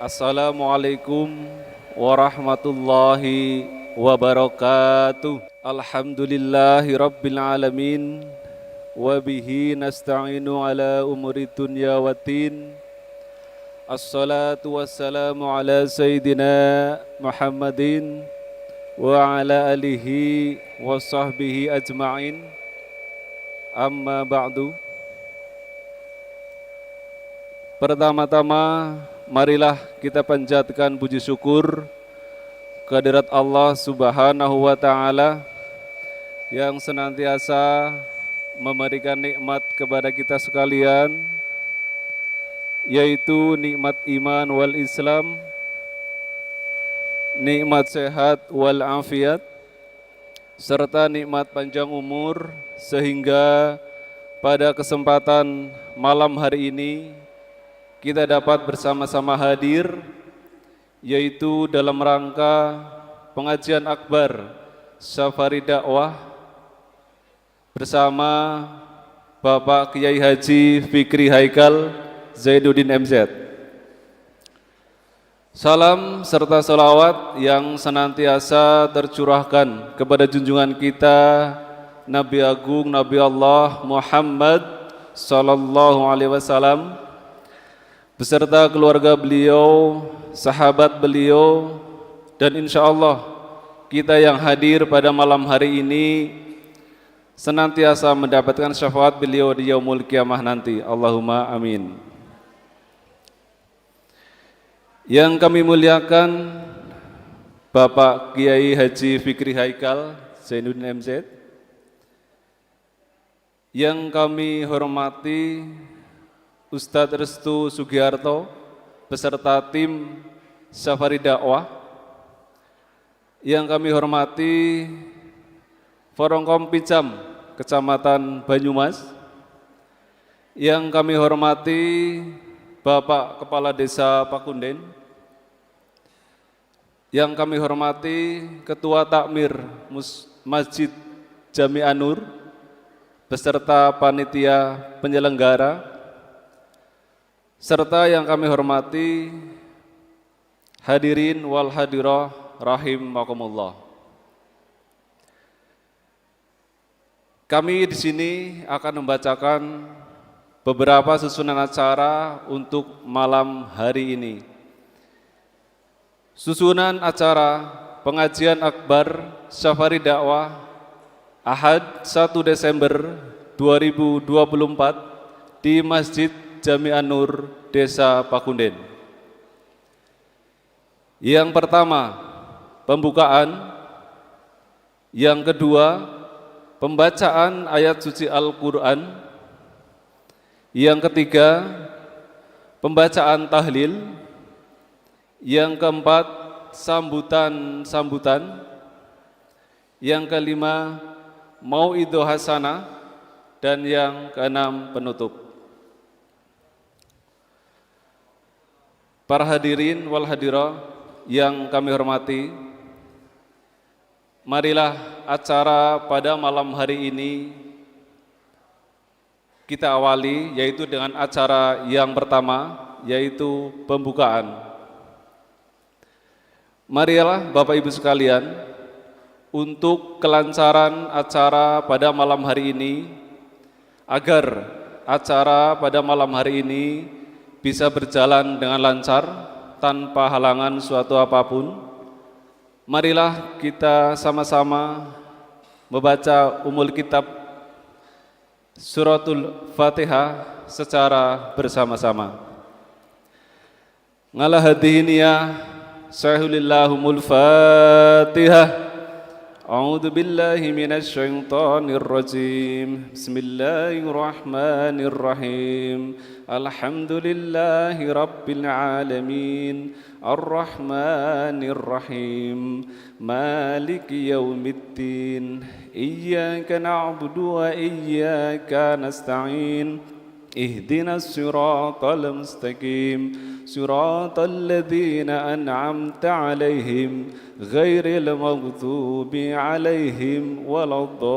Assalamualaikum warahmatullahi wabarakatuh. Alhamdulillahi rabbil alamin. Wabihi nasta'inu ala umuri dunya waddin. Assalatu wassalamu ala sayyidina Muhammadin wa ala alihi wa sahbihi ajma'in. Amma ba'du. Pertama-tama marilah kita panjatkan puji syukur kehadirat Allah Subhanahu wa taala yang senantiasa memberikan nikmat kepada kita sekalian, yaitu nikmat iman wal Islam, nikmat sehat wal afiat, serta nikmat panjang umur, sehingga pada kesempatan malam hari ini kita dapat bersama-sama hadir, yaitu dalam rangka pengajian akbar Safari Dakwah bersama Bapak Kiai Haji Fikri Haikal Zainuddin MZ. Salam serta salawat yang senantiasa tercurahkan kepada junjungan kita Nabi Agung Nabi Allah Muhammad sallallahu alaihi wasallam beserta keluarga beliau, sahabat beliau, dan insya Allah kita yang hadir pada malam hari ini senantiasa mendapatkan syafaat beliau di yaumul kiamah nanti. Allahumma amin. Yang kami muliakan Bapak Kiai Haji Fikri Haikal Zainuddin MZ, yang kami hormati Ustadz Restu Sugiarto beserta tim Safari Dakwah, yang kami hormati Forongkom Picam Kecamatan Banyumas, yang kami hormati Bapak Kepala Desa Pakunden, yang kami hormati Ketua Takmir Masjid Jami Anur beserta panitia penyelenggara, serta yang kami hormati hadirin wal hadirah rahimakumullah. Kami di sini akan membacakan beberapa susunan acara untuk malam hari ini. Susunan acara pengajian akbar Safari Dakwah Ahad 1 Desember 2024 di Masjid Jami Anur, Desa Pakunden. Yang pertama, pembukaan. Yang kedua, pembacaan ayat suci Al-Quran. Yang ketiga, pembacaan tahlil. Yang keempat, sambutan-sambutan. Yang kelima, mau'idhah hasanah. Dan yang keenam, penutup. Para hadirin wal hadirah yang kami hormati, marilah acara pada malam hari ini kita awali, yaitu dengan acara yang pertama, yaitu pembukaan. Marilah Bapak Ibu sekalian, untuk kelancaran acara pada malam hari ini, agar acara pada malam hari ini bisa berjalan dengan lancar tanpa halangan suatu apapun, marilah kita sama-sama membaca umul kitab suratul Fatihah secara bersama-sama. Ngalah hadiniyah sahulillahumul Fatihah. A'udzu billahi minasy syaithanir rajim. Bismillahirrahmanirrahim. Alhamdulillahi rabbil alamin. Arrahmanir rahim. Maliki yaumiddin. Iyyaka na'budu wa iyyaka nasta'in. Ihdinas siratal mustaqim. Siratal ladzina an'amta 'alaihim ghairil maghdubi 'alaihim waladdallin.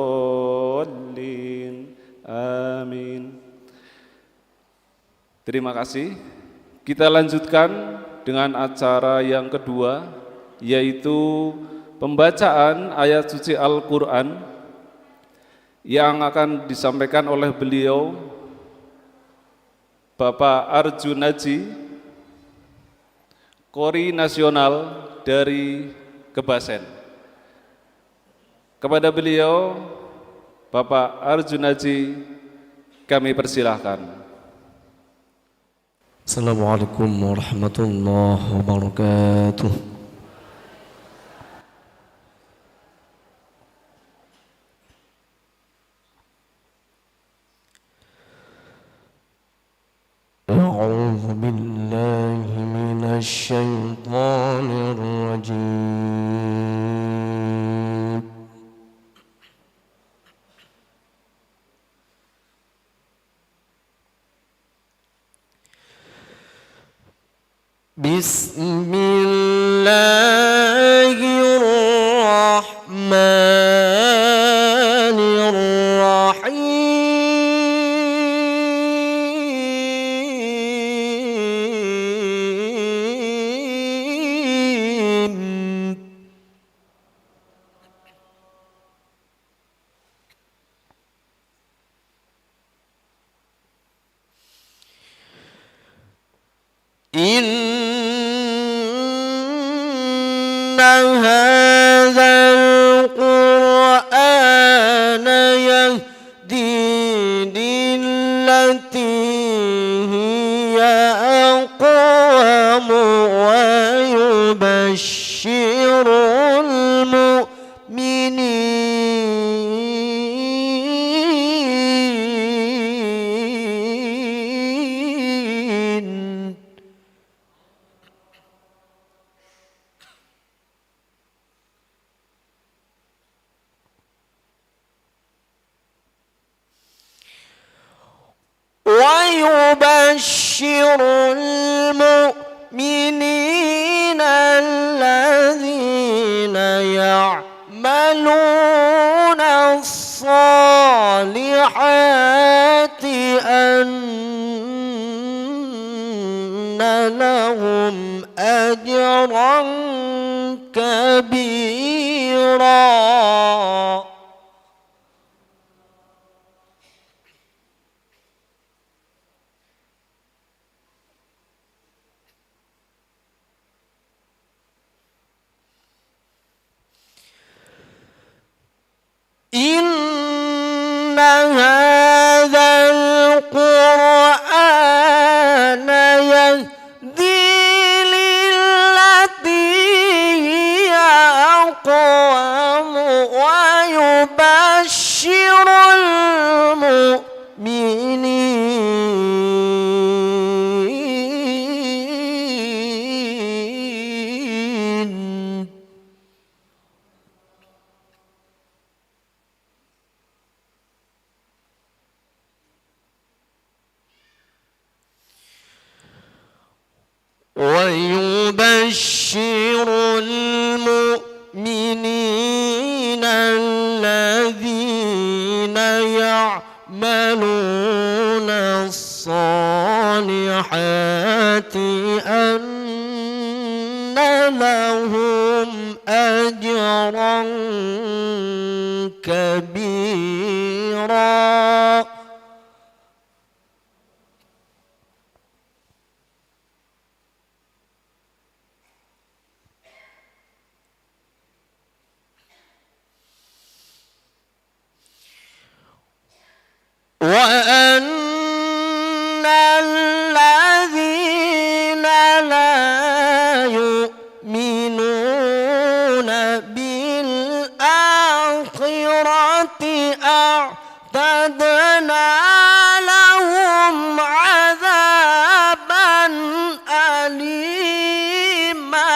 Amin. Terima kasih. Kita lanjutkan dengan acara yang kedua, yaitu pembacaan ayat suci Al-Quran yang akan disampaikan oleh beliau Bapak Arjunaji, Qori Nasional dari Kebasen. Kepada beliau, Bapak Arjunaji, kami persilahkan. Assalamualaikum warahmatullahi wabarakatuh. A'udzu billahi minasy syaithanir rajim. Bismillahirrahmanirrahim. Inna hadzal Qur'ana yahdi lillati hiya aqwam wa yubashshirul mu'minin. ويبشر المؤمنين الذين يعملون الصالحات أن لهم أجرا كبيرا. إن هذا القرآن يهدي للتي هي أقوم ويبشر المؤمنين الذين يعملون الصالحات أن لهم أجرا كبيرا. وأن الذين لا يؤمنون بالآخرة أعتدنا لهم عذابا أليما.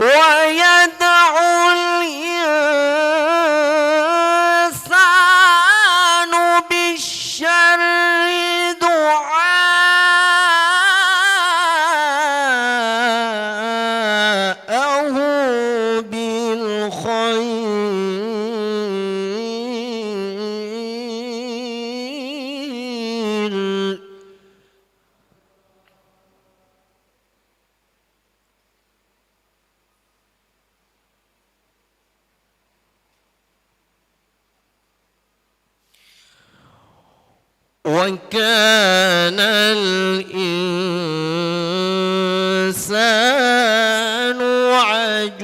ويدعو الإنسان بالشر دعاءه وكان الإنسان عجولا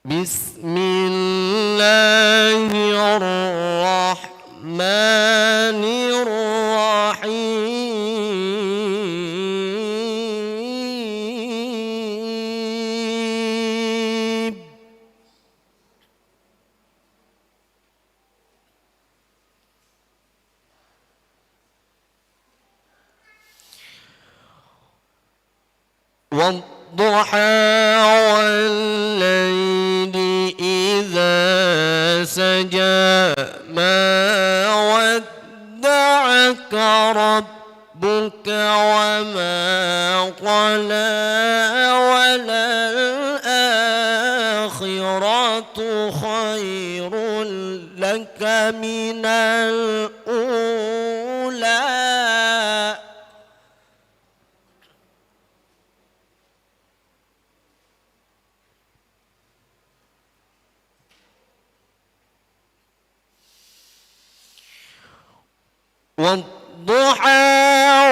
بسم الله الرحمن الرحيم والضحى والليل إذا سجى ما ودعك ربك وما قلى وللآخرة خير لك من الأولى والضحى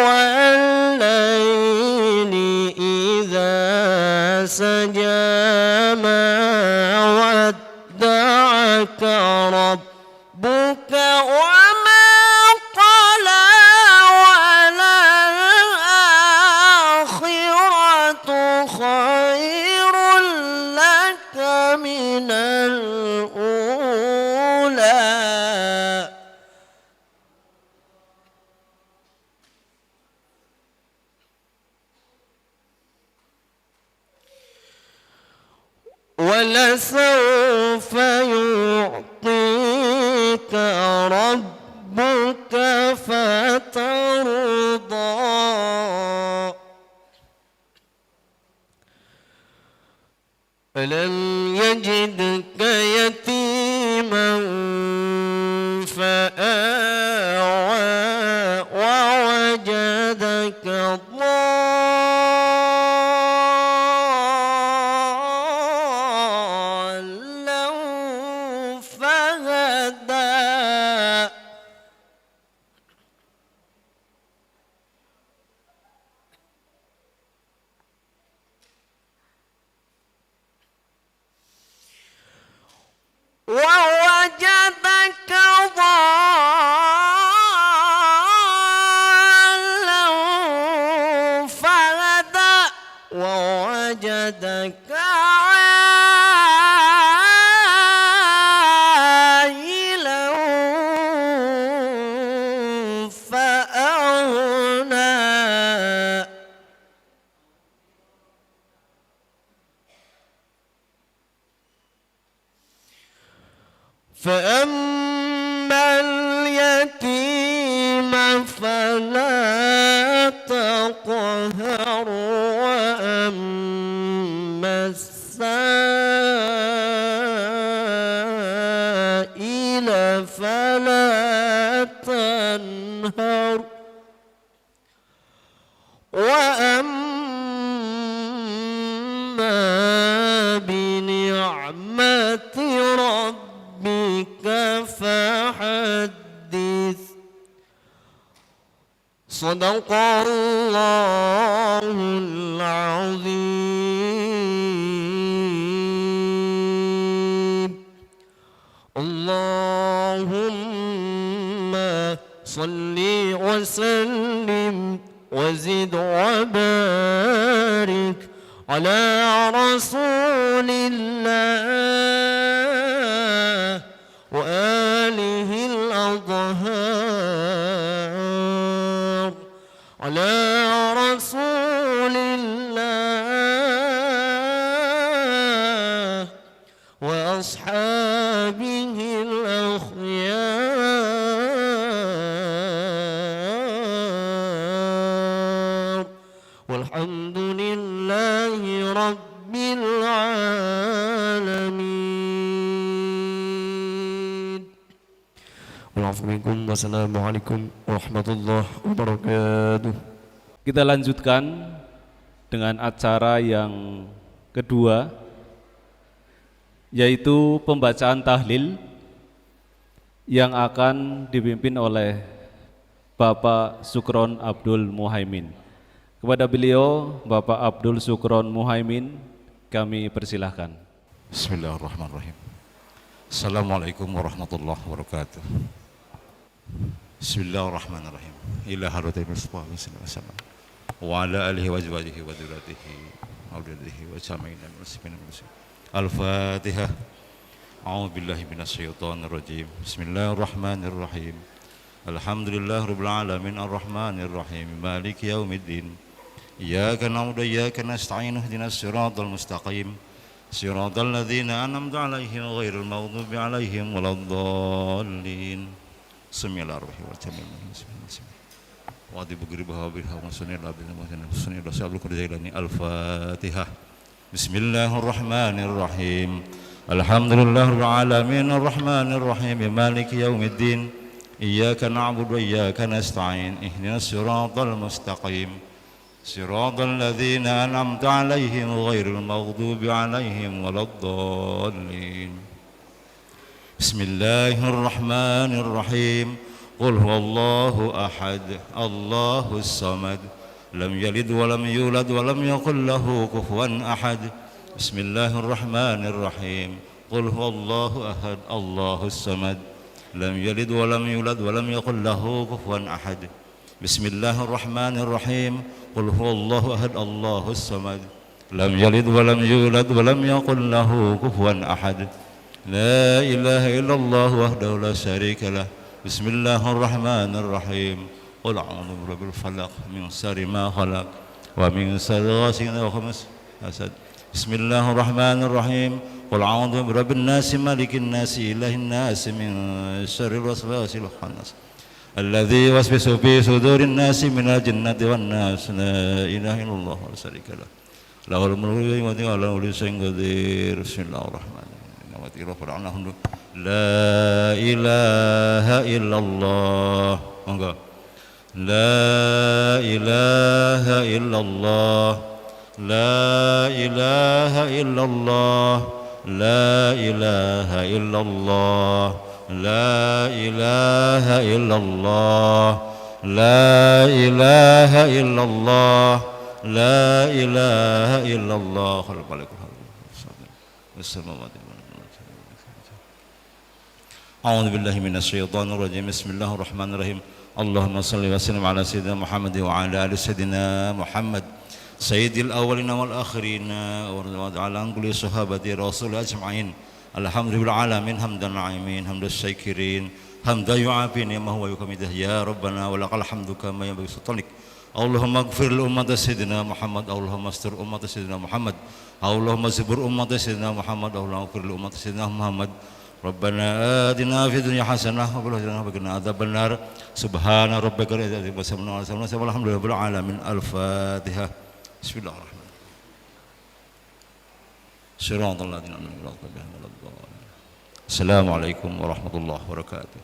والليل إذا سجى ما ودعك ربك وما قلى وللآخرة خير لك من الأولى ولسوف يعطيك ربك فترضى ألم يجدك يتيما فآوى ووجدك ضالا فهدى ووجدك ضالا فهدى ووجدك عائلا فأغنى فأما اليتيم فلا تقهر وأما السائل فلا تنهر وأما بنعمة ربك فحدث صدق الله العظيم اللهم صل وسلم وزد وبارك على رسول الله وآله الأطهار على رسول الله وأصحابه الأخيار والحمد لله رب العالمين. Wassalamualaikum warahmatullahi wabarakatuh. Kita lanjutkan dengan acara yang kedua, yaitu pembacaan tahlil yang akan dipimpin oleh Bapak Sukron Abdul Muhaimin. Kepada beliau, Bapak Abdul Sukron Muhaimin, kami persilahkan. Bismillahirrahmanirrahim. Assalamualaikum warahmatullahi wabarakatuh. Bismillahirrahmanirrahim. Ila hadratil Mustafa sallallahu alaihi wasallam wa ala alihi wa azwajihi wa dzurriyyatihi wa auladihi wa jami'il muslimin wal muslimat. Al-Fatihah. A'udzu billahi minasyaitonir rajim. Bismillahirrahmanirrahim. Alhamdulillahirabbil alamin arrahmanir rahim maliki yaumiddin. Iyyaka na'budu wa iyyaka nasta'in ihdinas siratal mustaqim. Siratal ladzina an'amta 'alaihim ghairil maghdubi 'alaihim waladdallin. Bismillahirrahmanirrahim. Wa di bugri bahabil hawa sunnah bil muhsin sunnah rasul qadailani al-Fatihah. Bismillahirrahmanirrahim. Alhamdulillahirabbil alamin arrahmanir rahim maliki yaumiddin. Iyyaka na'budu wa iyyaka nasta'in ihdinas siratal mustaqim. Siratal ladzina an'amta 'alaihim ghairil maghdubi 'alaihim waladdallin. Bismillahirrahmanirrahim. Qul huwallahu ahad, Allahus samad, lam yalid wa lam yulad wa lam yakul lahu kufuwan ahad. Bismillahirrahmanirrahim. Qul huwallahu ahad, Allahus samad, lam yalid wa lam yulad wa lam yakul lahu kufuwan ahad. Bismillahirrahmanirrahim. Qul huwallahu ahad, Allahus samad, lam yalid wa lam yulad wa lam yakul lahu kufuwan ahad. La ilaha illallah wahdahu la syarika lah. Bismillahirrahmanirrahim. Qul a'udzu birabbil falaq min syarri ma khalaq wa min syarri ghasiqin idza hasad. Bismillahirrahmanirrahim. Qul a'udzu birabbin nas malikin nas ilahin nas min syarril waswasil khannas alladzi yuwaswisu fi sudurin nas minal jinnati wan nas. La ilaha illallah wa la syarika lah. Lahul mulku wa ala kulli syai'in qadir. Bismillahirrahmanirrahim. La ilaha illallah. Monggo. La ilaha illallah. La ilaha illallah. La ilaha illallah. La ilaha illallah. La ilaha illallah. La ilaha illallah. A'udzu billahi minasyaitonir rajim. Bismillahirrahmanirrahim. Allahumma shalli wa sallim ala sayyidina Muhammad wa ala ali sayyidina Muhammad sayyidil awwalin wal akhirin wa ala kulli sahabati rasul ajma'in. Alhamdulillah alamin hamdan na'imin hamdas syakirin hamdan yu'afi ni'amahu wa yukamidah. Ya Rabbana wa lakal hamdu kama yanbaghi sultanik. Allahumma ighfir li ummati sayyidina Muhammad. Allahumma astur ummati sayyidina Muhammad. Allahumma zibur ummati sayyidina Muhammad. Allahumma ighfir li ummati sayyidina Muhammad. Rabbana atina fid dunya hasanah wa fil akhirati hasanah wa qina adzabannar. Subhana rabbika rabbil izzati amma yasifun walhamdulillahi rabbil alamin. Al-Fatihah. Bismillahirrahmanirrahim. Shiratal ladzina an'amta 'alaihim. Assalamualaikum warahmatullahi wabarakatuh.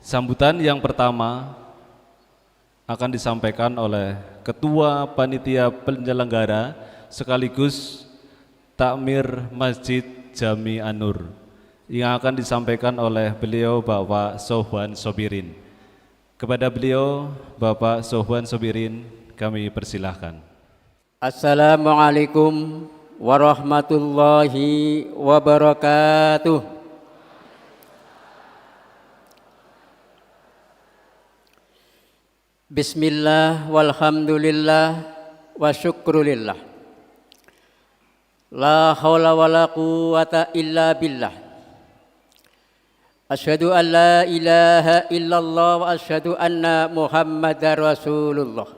Sambutan yang pertama akan disampaikan oleh Ketua Panitia Penyelenggara sekaligus Takmir Masjid Jami An-Nur yang akan disampaikan oleh beliau Bapak Sohwan Sobirin. Kepada beliau Bapak Sohwan Sobirin kami persilahkan. Assalamualaikum warahmatullahi wabarakatuh. Bismillah walhamdulillah wa syukrulillah. La haula wa la quwata illa billah. Asyhadu an la ilaha illallah wa asyhadu anna Muhammadar Rasulullah.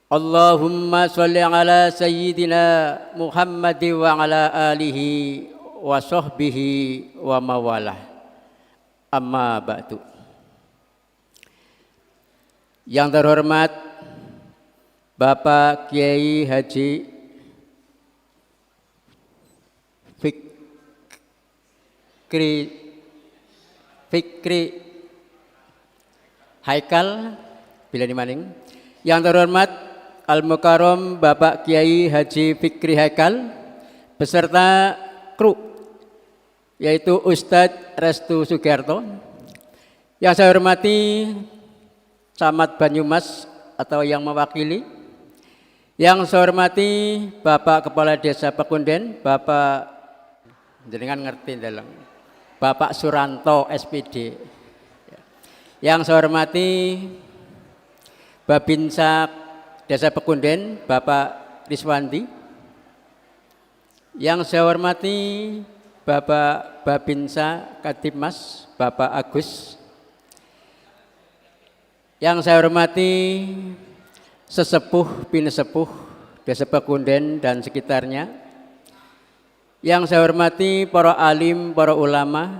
Allahumma sholli ala sayyidina Muhammad wa ala alihi wa sahbihi wa mawalah. Amma ba'du. Yang terhormat Bapak Kiai Haji Fikri Haikal bila dimaning. Yang terhormat Al-Mukarram Bapak Kiai Haji Fikri Haikal beserta kru yaitu Ustadz Restu Sugiarto. Yang saya hormati Camat Banyumas atau yang mewakili. Yang saya hormati Bapak Kepala Desa Pekunden, Bapak jenengan ngerti dalam Bapak Suranto SPD. Yang saya hormati Babinsa Desa Pekunden, Bapak Riswanti. Yang saya hormati Bapak Babinsa Kadipmas, Bapak Agus. Yang saya hormati sesepuh pinesepuh Desa Pekunden dan sekitarnya. Yang saya hormati para alim, para ulama,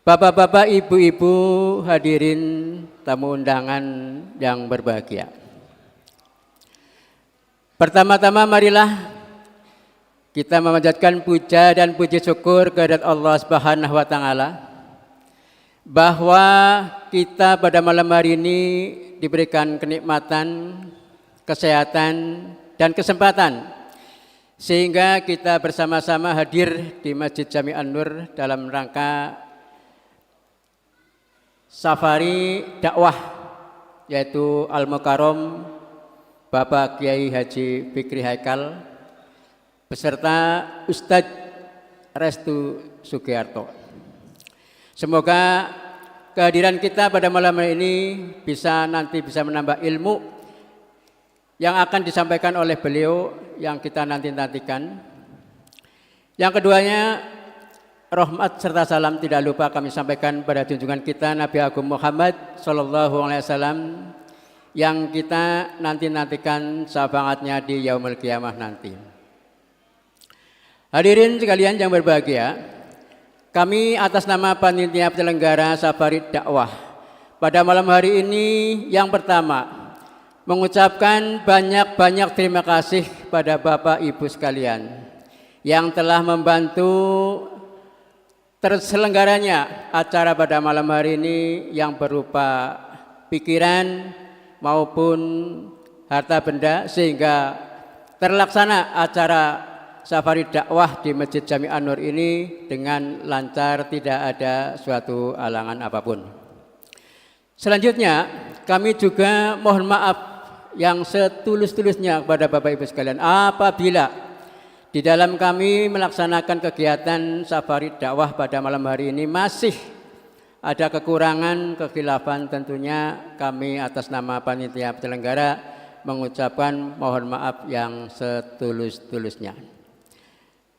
bapak-bapak, ibu-ibu, hadirin tamu undangan yang berbahagia. Pertama-tama marilah kita memanjatkan puja dan puji syukur kehadirat Allah Subhanahu wa taala bahwa kita pada malam hari ini diberikan kenikmatan, kesehatan dan kesempatan sehingga kita bersama-sama hadir di Masjid Jami An-Nur dalam rangka safari dakwah yaitu Al-Mukarram Bapak Kiai Haji Fikri Haikal beserta Ustadz Restu Sugiarto. Semoga kehadiran kita pada malam hari ini nanti bisa menambah ilmu yang akan disampaikan oleh beliau yang kita nantikan. Yang keduanya, rahmat serta salam tidak lupa kami sampaikan pada junjungan kita Nabi Agung Muhammad Sallallahu Alaihi Wasallam yang kita nantikan syafaatnya di yaumul qiyamah nanti. Hadirin sekalian yang berbahagia, kami atas nama panitia penyelenggara safari dakwah pada malam hari ini yang pertama mengucapkan banyak-banyak terima kasih pada Bapak Ibu sekalian yang telah membantu terselenggaranya acara pada malam hari ini yang berupa pikiran maupun harta benda sehingga terlaksana acara safari dakwah di Masjid Jami An-Nur ini dengan lancar, tidak ada suatu halangan apapun. Selanjutnya kami juga mohon maaf yang setulus-tulusnya kepada Bapak Ibu sekalian apabila di dalam kami melaksanakan kegiatan safari dakwah pada malam hari ini masih ada kekurangan, kekhilafan, tentunya kami atas nama panitia penyelenggara mengucapkan mohon maaf yang setulus-tulusnya.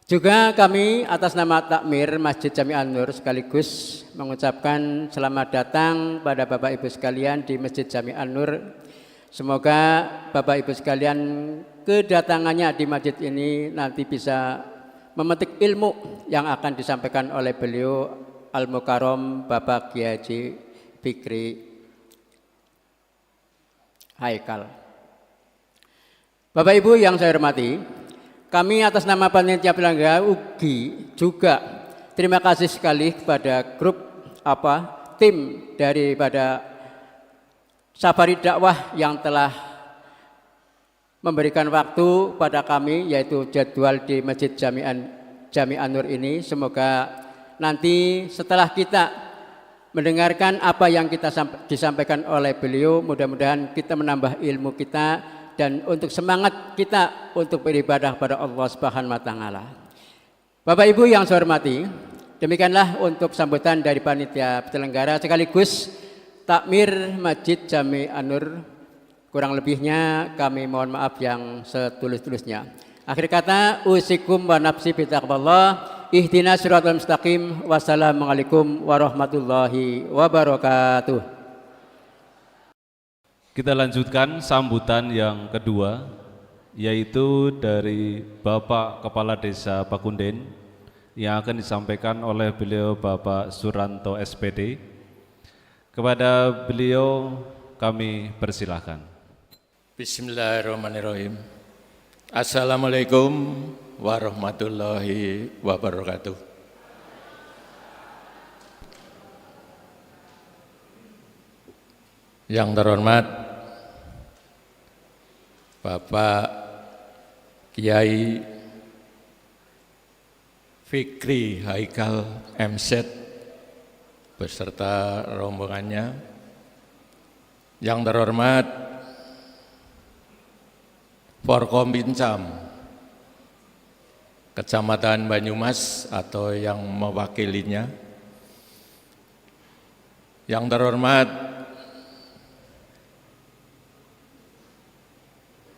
Juga kami atas nama Takmir Masjid Jami An-Nur sekaligus mengucapkan selamat datang pada Bapak Ibu sekalian di Masjid Jami An-Nur. Semoga Bapak Ibu sekalian kedatangannya di masjid ini nanti bisa memetik ilmu yang akan disampaikan oleh beliau Al-Mukarram Bapak Kiai Haji Fikri Haikal. Bapak Ibu yang saya hormati, kami atas nama panitia penyelenggara UGI juga terima kasih sekali kepada grup tim daripada safari dakwah yang telah memberikan waktu pada kami yaitu jadwal di Masjid Jami An-Nur ini. Semoga nanti setelah kita mendengarkan apa yang kita disampaikan oleh beliau, mudah-mudahan kita menambah ilmu kita dan untuk semangat kita untuk beribadah pada Allah Subhanahu wa taala. Bapak Ibu yang saya hormati, demikianlah untuk sambutan dari panitia penyelenggara sekaligus Takmir Masjid Jami An-Nur. Kurang lebihnya kami mohon maaf yang setulus-tulusnya. Akhir kata, usikum wa nafsi bitaqwallah. Ihdinas siratal mustaqim. Wassalamualaikum warahmatullahi wabarakatuh. Kita lanjutkan sambutan yang kedua, yaitu dari Bapak Kepala Desa Pakunden yang akan disampaikan oleh beliau Bapak Suranto SPD. Kepada beliau kami persilahkan. Bismillahirrahmanirrahim. Assalamualaikum warahmatullahi wabarakatuh. Yang terhormat Bapak Kiai Fikri Haikal MZ beserta rombongannya, yang terhormat Forkompimcam Kecamatan Banyumas atau yang mewakilinya, yang terhormat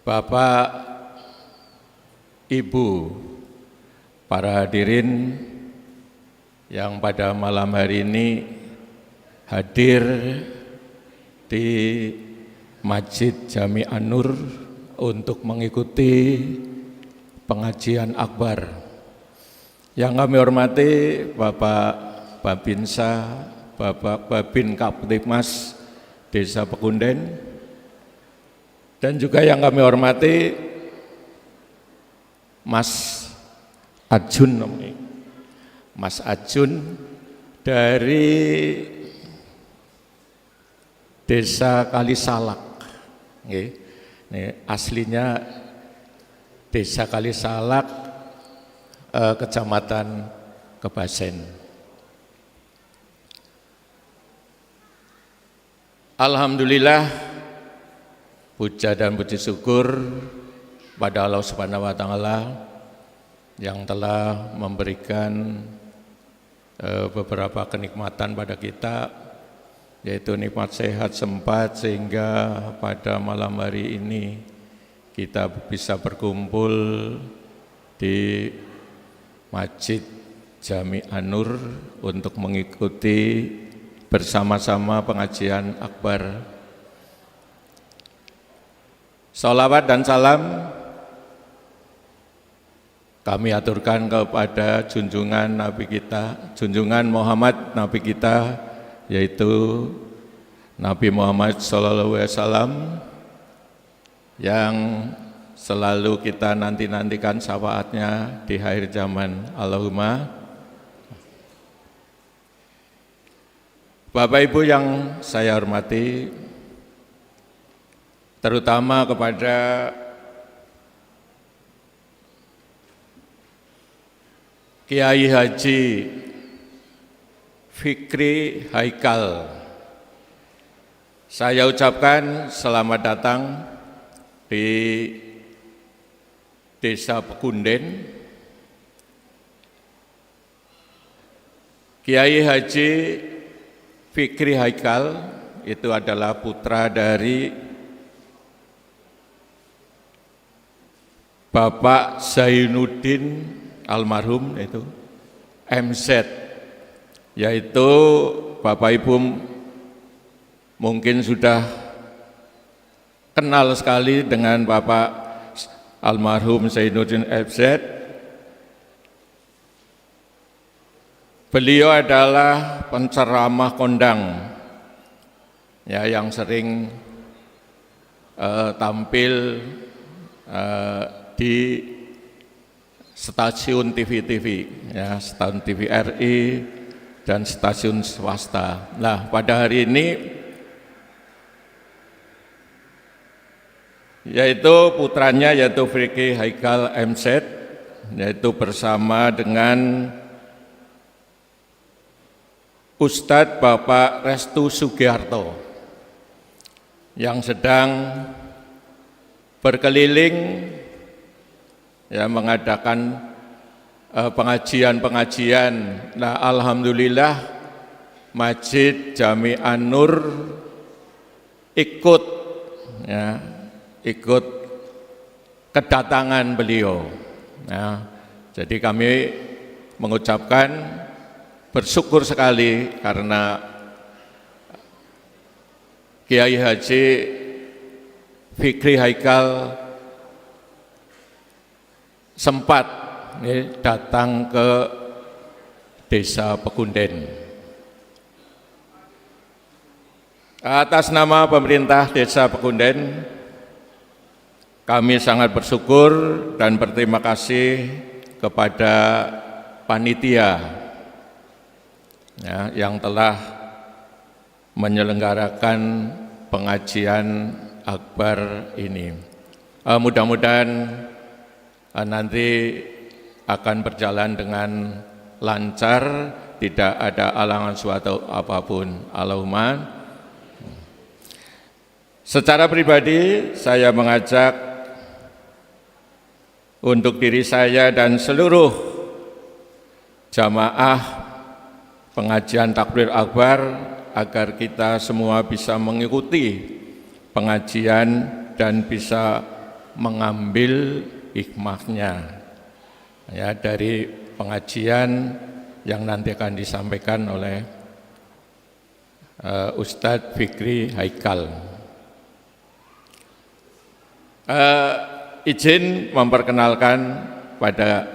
Bapak, Ibu, para hadirin yang pada malam hari ini hadir di Masjid Jami An-Nur untuk mengikuti pengajian akbar. Yang kami hormati Bapak Babinsa, Bapak Babin Kaptipmas Desa Pekunden, dan juga yang kami hormati Mas Ajun, Mas Ajun dari Desa Kalisalak. Ini aslinya Desa Kalisalak, Kecamatan Kebasen. Alhamdulillah, puja dan puji syukur pada Allah Subhanahu wa Ta'ala yang telah memberikan beberapa kenikmatan pada kita, yaitu nikmat sehat sempat sehingga pada malam hari ini kita bisa berkumpul di Masjid Jami An-Nur untuk mengikuti bersama-sama pengajian akbar. Salawat dan salam kami aturkan kepada junjungan Nabi kita, junjungan Muhammad Nabi kita, yaitu Nabi Muhammad SAW, yang selalu kita nanti-nantikan syafaatnya di akhir zaman. Allahumma. Bapak Ibu yang saya hormati, terutama kepada Kiai Haji Fikri Haikal, saya ucapkan selamat datang di Desa Pekunden. Kiai Haji Fikri Haikal itu adalah putra dari Bapak Zainuddin almarhum, yaitu MZ, yaitu Bapak Ibu mungkin sudah kenal sekali dengan Bapak almarhum Zainuddin MZ. Beliau adalah penceramah kondang, ya, yang sering tampil di stasiun TV-TV, ya, stasiun TV RI dan stasiun swasta. Nah, pada hari ini yaitu putranya, yaitu Fikri Haikal MZ, yaitu bersama dengan Ustadz Bapak Restu Sugiharto yang sedang berkeliling, ya, mengadakan pengajian-pengajian. Nah, alhamdulillah Masjid Jami An-Nur ikut, ya, ikut kedatangan beliau. Nah, jadi kami mengucapkan bersyukur sekali karena Kiai Haji Fikri Haikal sempat datang ke Desa Pekunden. Atas nama pemerintah Desa Pekunden, kami sangat bersyukur dan berterima kasih kepada panitia, ya, yang telah menyelenggarakan pengajian akbar ini. Mudah-mudahan nanti akan berjalan dengan lancar, tidak ada halangan suatu apapun. Allahumma. Secara pribadi saya mengajak untuk diri saya dan seluruh jamaah pengajian takbir akbar agar kita semua bisa mengikuti pengajian dan bisa mengambil hikmahnya ya dari pengajian yang nanti akan disampaikan oleh Ustadz Fikri Haikal. Izin memperkenalkan pada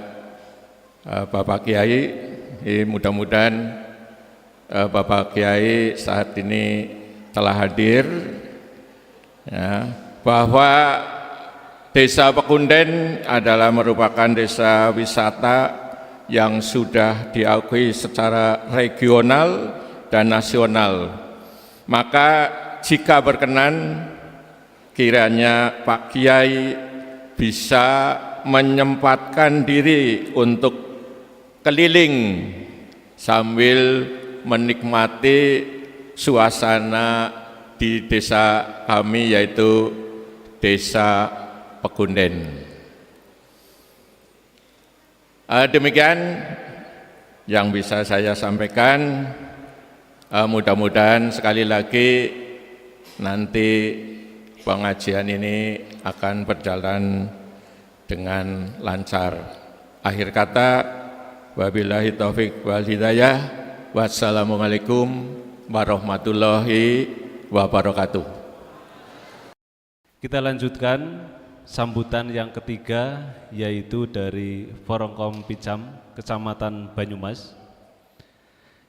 Bapak Kiai, mudah-mudahan Bapak Kiai saat ini telah hadir, ya, bahwa Desa Pekunden adalah merupakan desa wisata yang sudah diakui secara regional dan nasional. Maka jika berkenan, kiranya Pak Kiai bisa menyempatkan diri untuk keliling sambil menikmati suasana di desa kami, yaitu Desa Pekunden. Demikian yang bisa saya sampaikan. Mudah-mudahan sekali lagi nanti pengajian ini akan berjalan dengan lancar. Akhir kata, wabillahi taufik wal hidayah. Wassalamualaikum warahmatullahi wabarakatuh. Kita lanjutkan sambutan yang ketiga, yaitu dari Forongkom Picam, Kecamatan Banyumas,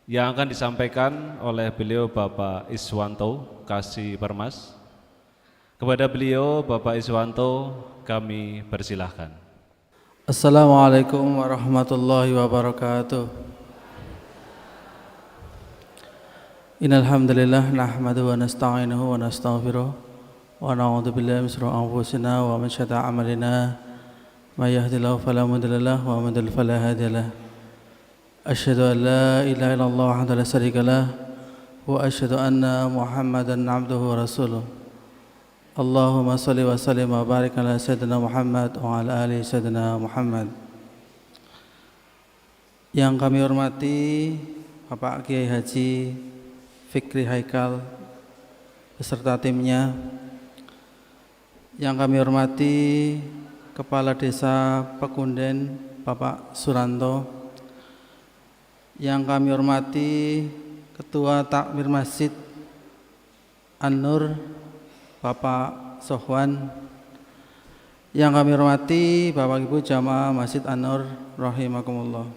yang akan disampaikan oleh beliau Bapak Iswanto Kasih Permas. Kepada beliau Bapak Iswanto kami persilahkan. Assalamualaikum warahmatullahi wabarakatuh. Innal hamdalillah nahmaduhu wa nasta'inuhu wa nastaghfiruh wa na'udzu billahi min shururi anfusina wa min syarri a'malina may yahdihillahu fala mudilla lahu wa may yudlil fala hadiya lahu. Asyhadu an la ilaha illallah wahdahu la syarika lahu wa asyhadu anna Muhammadan 'abduhu wa rasuluh. Allahumma salli wa sallim wa barik ala sayyidina Muhammad wa ala ali sayyidina Muhammad. Yang kami hormati Bapak Kiai Haji Fikri Haikal beserta timnya. Yang kami hormati Kepala Desa Pekunden Bapak Suranto. Yang kami hormati Ketua Takmir Masjid An-Nur Bapak Sohwan. Yang kami hormati Bapak Ibu Jamaah Masjid An-Nur rahimakumullah.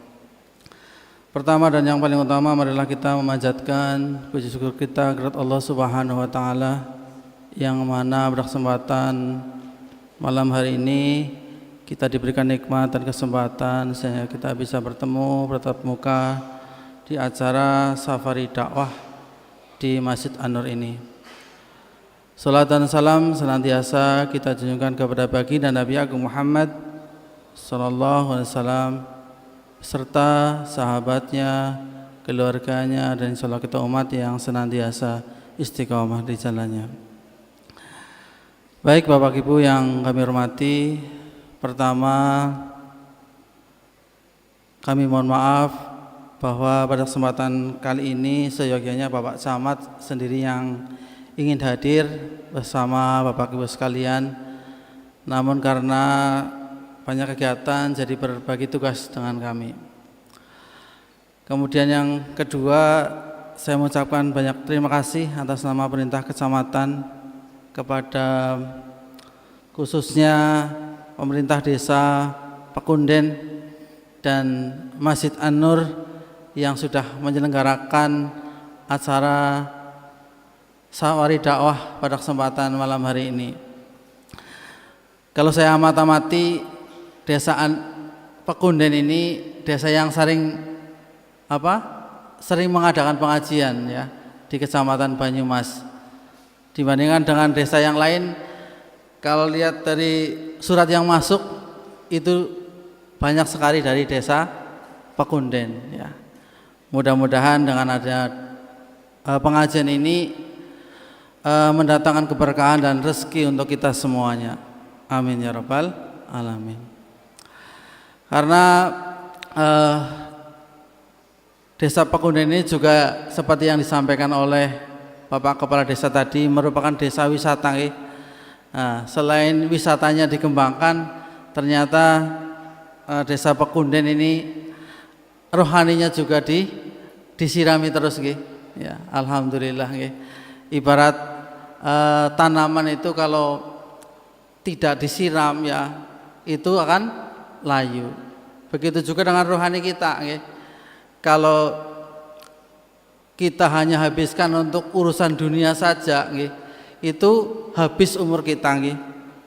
Pertama dan yang paling utama, marilah kita memanjatkan puji syukur kita kepada Allah Subhanahu wa taala yang mana berkesempatan malam hari ini kita diberikan nikmat dan kesempatan sehingga kita bisa bertemu bertatap muka di acara safari dakwah di Masjid An-Nur ini. Salat dan salam senantiasa kita junjungkan kepada baginda Nabi Agung Muhammad sallallahu alaihi wasallam serta sahabatnya, keluarganya, dan insyaallah kita umat yang senantiasa istiqomah di jalannya. Baik Bapak Ibu yang kami hormati, pertama kami mohon maaf bahwa pada kesempatan kali ini seyogyanya Bapak Camat sendiri yang ingin hadir bersama Bapak Ibu sekalian, namun karena banyak kegiatan jadi berbagi tugas dengan kami. Kemudian yang kedua, saya mengucapkan banyak terima kasih atas nama Pemerintah Kecamatan kepada khususnya Pemerintah Desa Pekunden dan Masjid An-Nur yang sudah menyelenggarakan acara safari dakwah pada kesempatan malam hari ini. Kalau saya amati Desa Pekunden ini desa yang sering mengadakan pengajian ya di Kecamatan Banyumas. Dibandingkan dengan desa yang lain, Kalau lihat dari surat yang masuk itu banyak sekali dari desa Pekunden ya. Mudah-mudahan dengan adanya pengajian ini mendatangkan keberkahan dan rezeki untuk kita semuanya. Amin ya rabbal alamin. Karena desa Pekunden ini juga seperti yang disampaikan oleh Bapak Kepala Desa tadi merupakan desa wisata. Nah, selain wisatanya dikembangkan, ternyata desa Pekunden ini rohaninya juga disirami terus ya, alhamdulillah Ibarat tanaman itu kalau tidak disiram ya itu akan layu. Begitu juga dengan rohani kita Kalau kita hanya habiskan untuk urusan dunia saja itu habis umur kita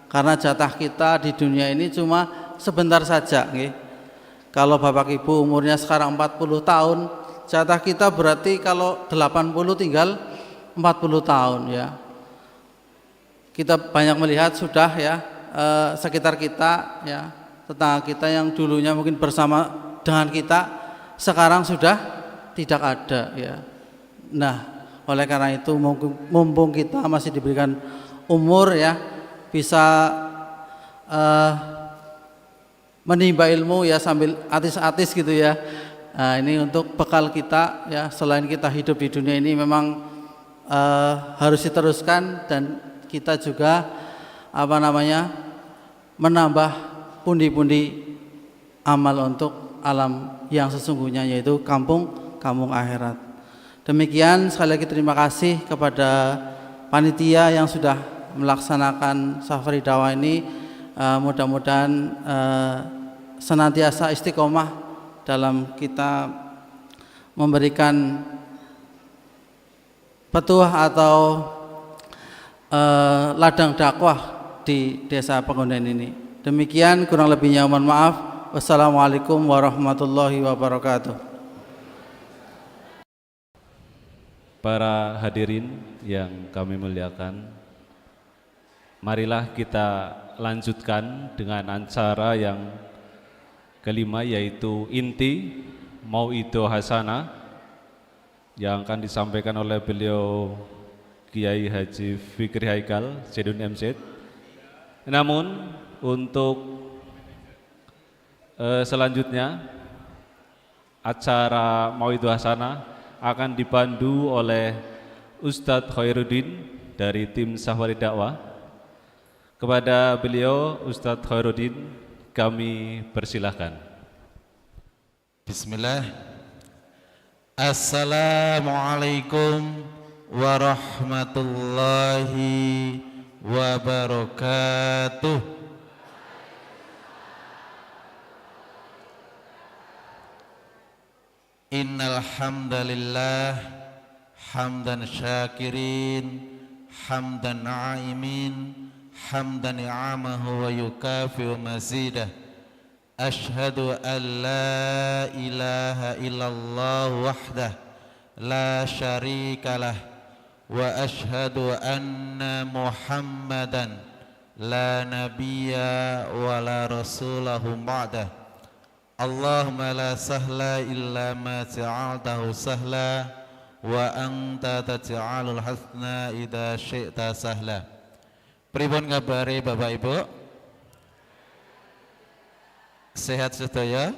karena jatah kita di dunia ini cuma sebentar saja Kalau Bapak Ibu umurnya sekarang 40 tahun, jatah kita berarti kalau 80 tinggal 40 tahun ya. Kita banyak melihat sudah ya sekitar kita ya, tetangga kita yang dulunya mungkin bersama dengan kita sekarang sudah tidak ada ya. Nah, oleh karena itu mumpung kita masih diberikan umur ya, bisa menimba ilmu ya sambil atis-atis gitu ya. Nah, ini untuk bekal kita ya, selain kita hidup di dunia ini memang harus diteruskan dan kita juga menambah pundi-pundi amal untuk alam yang sesungguhnya, yaitu kampung akhirat. Demikian, sekali lagi terima kasih kepada panitia yang sudah melaksanakan safari dakwah ini. Mudah-mudahan senantiasa istiqomah dalam kita memberikan petuah atau ladang dakwah di desa Pekunden ini. Demikian, kurang lebihnya mohon maaf. Wassalamualaikum warahmatullahi wabarakatuh. Para hadirin yang kami muliakan, marilah kita lanjutkan dengan acara yang kelima, yaitu inti Mau'idhah Hasanah yang akan disampaikan oleh beliau Kiai Haji Fikri Haikal Jedun MZ. Namun untuk selanjutnya acara Mau'idhah Hasanah akan dipandu oleh Ustadz Khairuddin dari tim Safari Dakwah. Kepada beliau Ustadz Khairuddin kami persilahkan. Bismillah. Assalamualaikum warahmatullahi wabarakatuh. Innal hamdalillah hamdan syakirin hamdan na'imin hamdan ni'amahu wa yukafi'u mazidah. Ashhadu an la ilaha illallah wahdah la syarikalah wa ashhadu anna muhammadan la nabiyya wa la rasulahu ba'dah. Allahumma la sahla illa ma ja'altahu sahla wa anta taj'alul hasna idza syi'ta sahla. Pripun kabare Bapak Ibu? Sehat sedaya?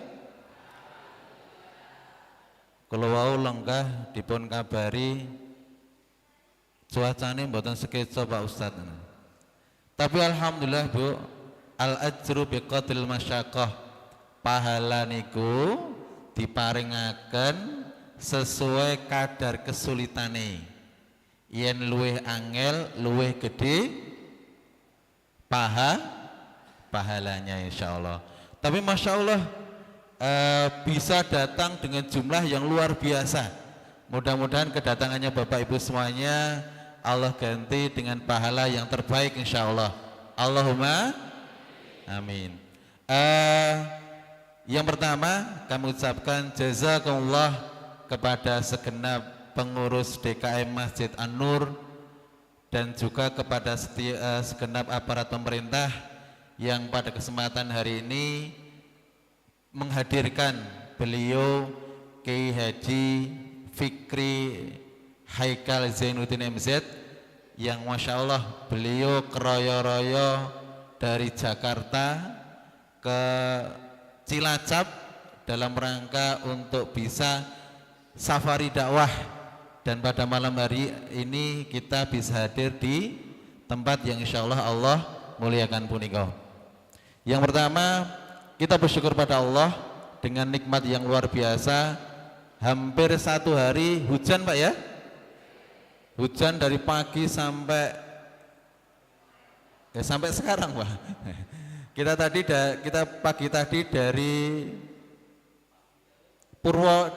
Kula wau lenggah dipun kabari cuacane mboten sekeca Pak Ustaz. Tapi alhamdulillah Bu, al ajru biqadril masyaqqah. Pahala niku diparingaken sesuai kadar kesulitane. Yen luwih angel, luwih gede pahalanya insyaallah. Tapi masya Allah bisa datang dengan jumlah yang luar biasa. Mudah-mudahan kedatangannya Bapak Ibu semuanya Allah ganti dengan pahala yang terbaik insyaallah. Allahumma amin. Yang pertama kami ucapkan jazakumullah kepada segenap pengurus DKM Masjid An-Nur, dan juga kepada segenap aparat pemerintah yang pada kesempatan hari ini menghadirkan beliau Kiai Haji Fikri Haikal Zainuddin MZ yang Masya Allah beliau keroyo-royo dari Jakarta ke Cilacap dalam rangka untuk bisa safari dakwah, dan pada malam hari ini kita bisa hadir di tempat yang insya Allah muliakan punika. Yang pertama, kita bersyukur pada Allah dengan nikmat yang luar biasa. Hampir 1 hari hujan Pak ya, hujan dari pagi sampai sekarang Pak. Kita pagi tadi dari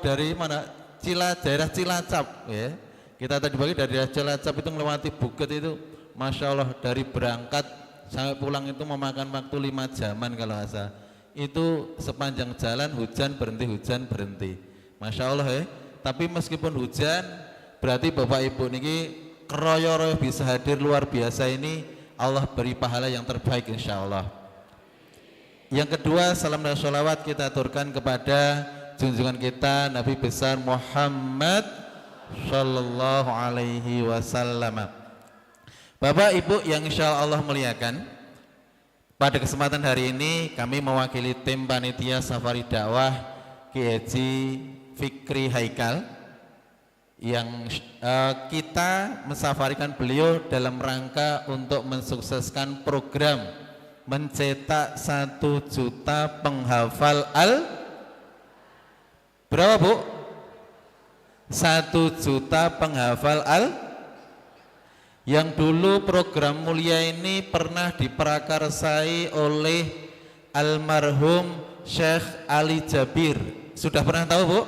dari mana? Daerah Cilacap ya. Kita tadi pagi dari daerah Cilacap itu melewati Bukit itu, Masya Allah, dari berangkat sampai pulang itu memakan waktu 5 jaman kalau nggak salah. Itu sepanjang jalan hujan berhenti. Masya Allah ya. Tapi meskipun hujan, berarti Bapak Ibu niki keroyo-royo bisa hadir luar biasa ini, Allah beri pahala yang terbaik insya Allah. Yang kedua, salam dan sholawat kita aturkan kepada junjungan kita Nabi besar Muhammad Sallallahu Alaihi Wasallam. Bapak Ibu yang insya Allah muliakan, pada kesempatan hari ini kami mewakili tim panitia safari dakwah Kiai Haji Fikri Haikal yang kita mensafarikan beliau dalam rangka untuk mensukseskan program mencetak 1 juta penghafal berapa Bu? 1 juta penghafal yang dulu program mulia ini pernah diprakarsai oleh almarhum Syekh Ali Jabir. Sudah pernah tahu Bu?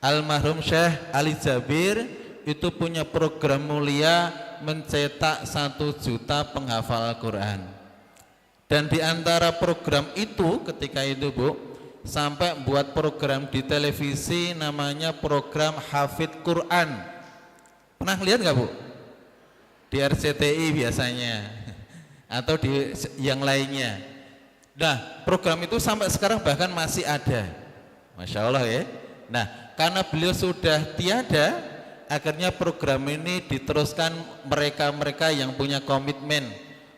Almarhum Syekh Ali Jabir itu punya program mulia mencetak 1 juta penghafal Al-Quran. Dan di antara program itu ketika itu Bu, sampai buat program di televisi namanya program Hafid Quran. Pernah lihat nggak Bu? Di RCTI biasanya atau di yang lainnya. Nah, program itu sampai sekarang bahkan masih ada. Masya Allah ya. Nah, karena beliau sudah tiada, akhirnya program ini diteruskan mereka-mereka yang punya komitmen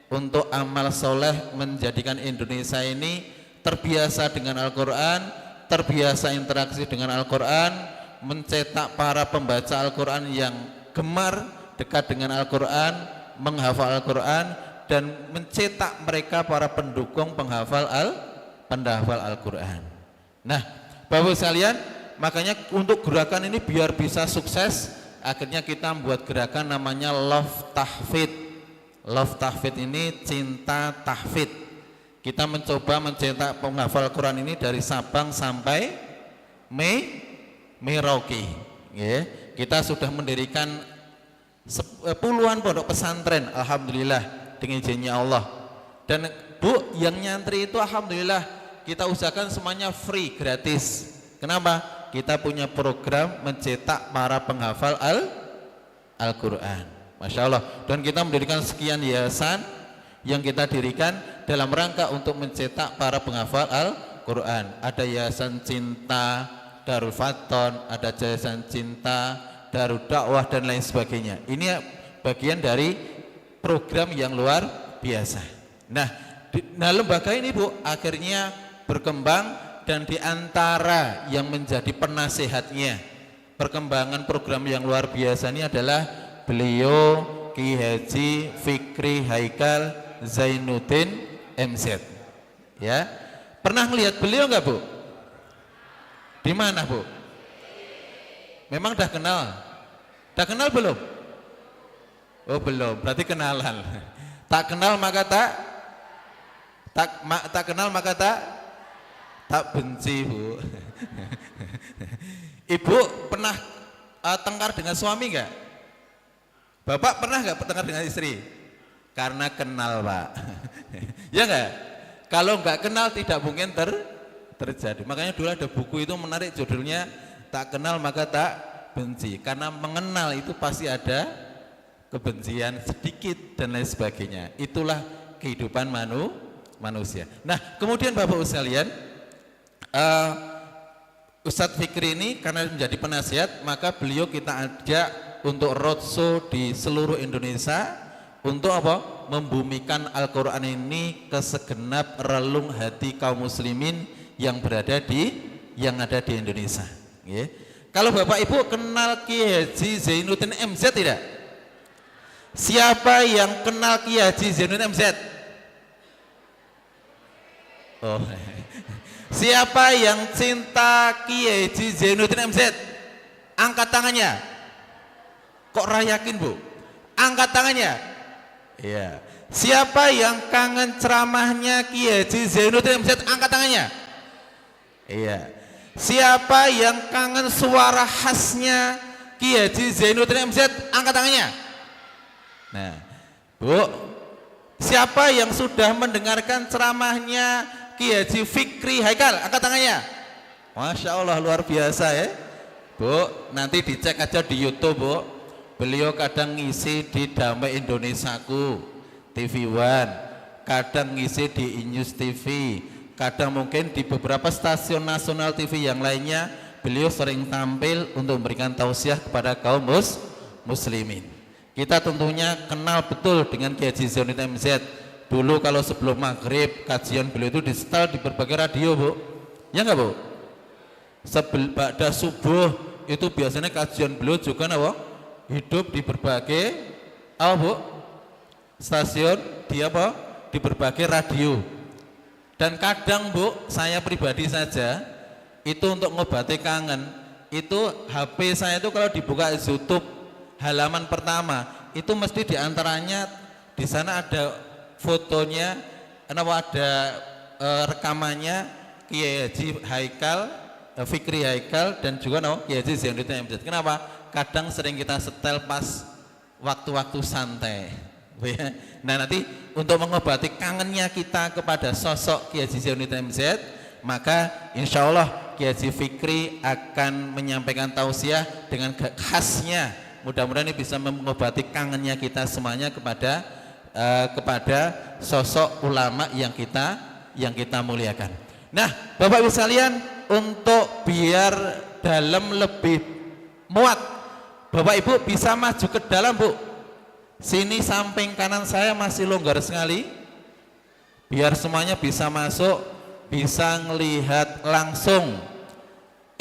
untuk amal soleh menjadikan Indonesia ini terbiasa dengan Al-Quran, terbiasa interaksi dengan Al-Quran, mencetak para pembaca Al-Quran yang gemar dekat dengan Al-Quran, menghafal Al-Quran, dan mencetak mereka para pendukung penghafal Al-Quran. Nah, Bapak sekalian, makanya untuk gerakan ini biar bisa sukses, akhirnya kita membuat gerakan namanya Love Tahfidz. Love Tahfidz ini cinta tahfidz. Kita mencoba mencetak penghafal Quran ini dari Sabang sampai Merauke. Ya. Kita sudah mendirikan puluhan pondok pesantren, alhamdulillah dengan izinnya Allah. Dan Bu, yang nyantri itu alhamdulillah kita usahakan semuanya free, gratis. Kenapa? Kita punya program mencetak para penghafal Al-Quran. Masya Allah. Dan kita mendirikan sekian yayasan yang kita dirikan dalam rangka untuk mencetak para penghafal Al-Quran. Ada Yayasan Cinta Darul Faton, ada Yayasan Cinta Darul Dakwah, dan lain sebagainya. Ini bagian dari program yang luar biasa. Nah, lembaga ini Bu akhirnya berkembang, dan di antara yang menjadi penasehatnya perkembangan program yang luar biasa ini adalah beliau Kiai Haji Fikri Haikal Zainuddin MZ. Ya, pernah melihat beliau nggak Bu? Di mana Bu? Memang dah kenal? Dah kenal belum? Oh belum, berarti kenalan. Tak kenal maka tak kenal maka tak benci Bu. Ibu pernah tengkar dengan suami nggak? Bapak pernah nggak bertengkar dengan istri? Karena kenal Pak. Ya nggak? Kalau nggak kenal tidak mungkin terjadi. Makanya dulu ada buku itu menarik, judulnya Tak Kenal Maka Tak Benci. Karena mengenal itu pasti ada kebencian sedikit dan lain sebagainya. Itulah kehidupan manusia. Nah, kemudian Bapak Ibu sekalian, Ustadz Fikri ini karena menjadi penasihat, maka beliau kita ajak untuk roadshow di seluruh Indonesia untuk apa? Membumikan Al-Quran ini ke segenap relung hati kaum muslimin yang ada di Indonesia. Ya. Kalau Bapak Ibu kenal Kiai Haji Zainuddin MZ tidak? Siapa yang kenal Kiai Haji Zainuddin MZ? Oh. Siapa yang cinta Kiai Haji Zainuddin MZ? Angkat tangannya. Kok rayakin Bu? Angkat tangannya. Iya. Siapa yang kangen ceramahnya Kiai Haji Zainuddin MZ? Angkat tangannya. Iya. Siapa yang kangen suara khasnya Kiai Haji Zainuddin MZ? Angkat tangannya. Nah, Bu, siapa yang sudah mendengarkan ceramahnya Kiai Haji Fikri Haikal? Angkat tangannya. Masya Allah, luar biasa ya. Bu, nanti dicek aja di YouTube, Bu. Beliau kadang ngisi di Damai Indonesiaku TV One, kadang ngisi di Inews TV, kadang mungkin di beberapa stasiun nasional TV yang lainnya. Beliau sering tampil untuk memberikan tausiah kepada kaum muslimin. Kita tentunya kenal betul dengan Kiai Haji Zainuddin MZ. Dulu kalau sebelum maghrib kajian beliau itu disetel di berbagai radio, Bu. Ya enggak, Bu? Pada subuh itu biasanya kajian beliau juga apa? Hidup di berbagai Bu? Stasiun di apa? Di berbagai radio. Dan kadang, Bu, saya pribadi saja itu untuk ngobati kangen, itu HP saya itu kalau dibuka YouTube halaman pertama itu mesti diantaranya di sana ada fotonya, ada rekamannya Kiai Haji Haikal, Fikri Haikal, dan juga Kiai Haji Zainuddin MZ. Kenapa? Kadang sering kita setel pas waktu-waktu santai. Nah, nanti untuk mengobati kangennya kita kepada sosok Kiai Haji Zainuddin MZ, maka insya Allah Kiai Haji Fikri akan menyampaikan tausiah dengan khasnya. Mudah-mudahan ini bisa mengobati kangennya kita semuanya kepada sosok ulama yang kita muliakan. Nah, Bapak Ibu sekalian, untuk biar dalam lebih muat, Bapak Ibu bisa maju ke dalam, Bu. Sini samping kanan saya masih longgar sekali. Biar semuanya bisa masuk, bisa ngelihat langsung.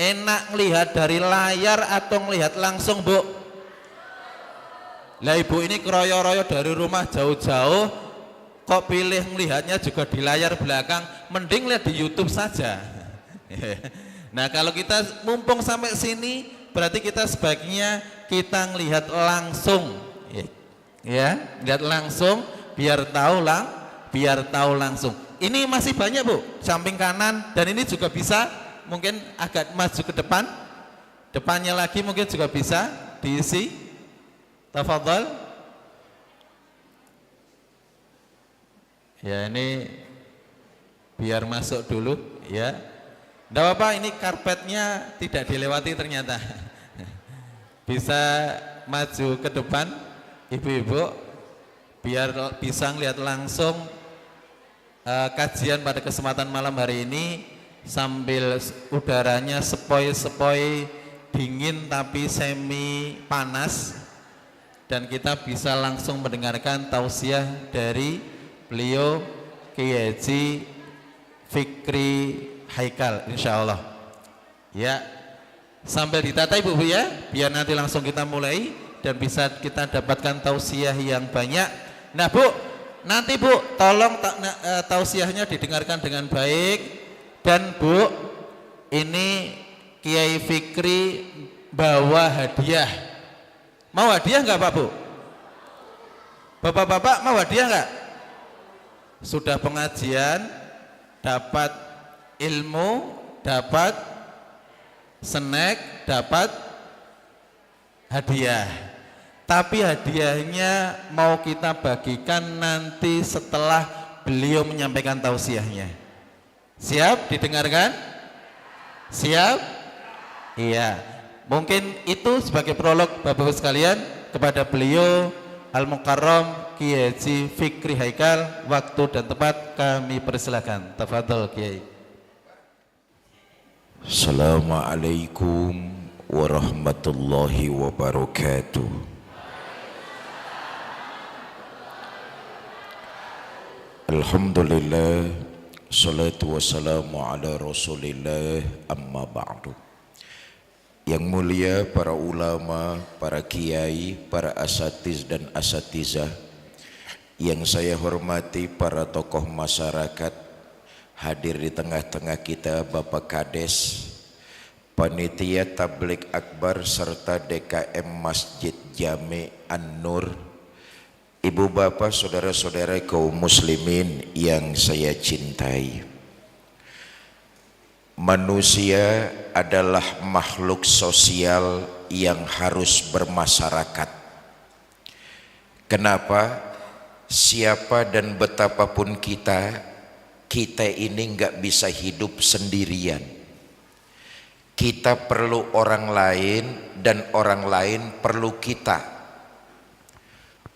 Enak ngelihat dari layar atau ngelihat langsung, Bu? Lah Ibu ini keroyo-royo dari rumah jauh-jauh, kok pilih melihatnya juga di layar belakang, mending lihat di YouTube saja. Nah, kalau kita mumpung sampai sini, berarti kita sebaiknya kita melihat langsung, ya, lihat langsung biar tahu langsung. Ini masih banyak, Bu, samping kanan, dan ini juga bisa mungkin agak maju ke depan, depannya lagi mungkin juga bisa diisi. Tafadhal. Ya, ini biar masuk dulu ya. Enggak apa-apa, ini karpetnya tidak dilewati ternyata. Bisa maju ke depan Ibu-ibu biar bisa lihat langsung kajian pada kesempatan malam hari ini sambil udaranya sepoi-sepoi dingin tapi semi panas. Dan kita bisa langsung mendengarkan tausiah dari beliau Kiai Haji Fikri Haikal, insya Allah. Ya, sambil ditata Ibu ya, biar nanti langsung kita mulai dan bisa kita dapatkan tausiah yang banyak. Nah, Bu, nanti Bu, tolong tausiahnya didengarkan dengan baik. Dan Bu, ini Kiai Fikri bawa hadiah. Mau hadiah enggak Pak Bu? Bapak-bapak mau hadiah enggak? Sudah pengajian, dapat ilmu, dapat snack, dapat hadiah. Tapi hadiahnya mau kita bagikan nanti setelah beliau menyampaikan tausiahnya. Siap didengarkan? Siap? Iya. Mungkin itu sebagai prolog Bapak-Ibu sekalian kepada beliau Al-Mukarram Kiai Haji Fikri Haikal. Waktu dan tempat kami persilakan. Tafadhol Kiai. Assalamualaikum warahmatullahi wabarakatuh. Alhamdulillah, salatu wassalamu ala rasulillah, amma ba'du. Yang mulia para ulama, para kiai, para asatiz dan asatizah, yang saya hormati para tokoh masyarakat, hadir di tengah-tengah kita Bapak Kades, Panitia Tabligh Akbar serta DKM Masjid Jami An-Nur, Ibu bapak saudara-saudara kaum muslimin yang saya cintai. Manusia adalah makhluk sosial yang harus bermasyarakat. Kenapa? Siapa dan betapapun kita ini nggak bisa hidup sendirian. Kita perlu orang lain dan orang lain perlu kita.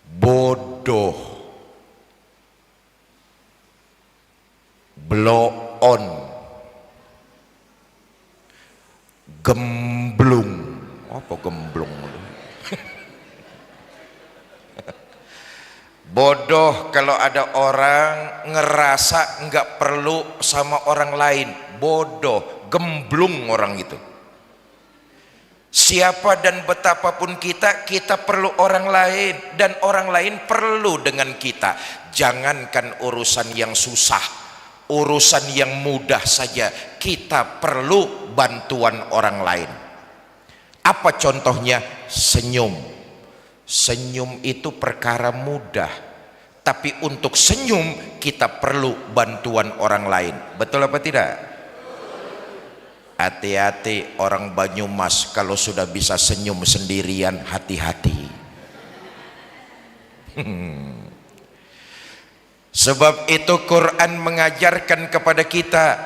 Bodoh, blow on, gemblung. Apa gemblung? Bodoh kalau ada orang ngerasa nggak perlu sama orang lain. Bodoh, gemblung orang itu. Siapa dan betapapun kita perlu orang lain dan orang lain perlu dengan kita. Jangankan urusan yang susah, urusan yang mudah saja kita perlu bantuan orang lain. Apa contohnya? Senyum. Senyum itu perkara mudah, tapi untuk senyum kita perlu bantuan orang lain. Betul apa tidak? Hati-hati orang Banyumas kalau sudah bisa senyum sendirian, hati-hati. Sebab itu Quran mengajarkan kepada kita,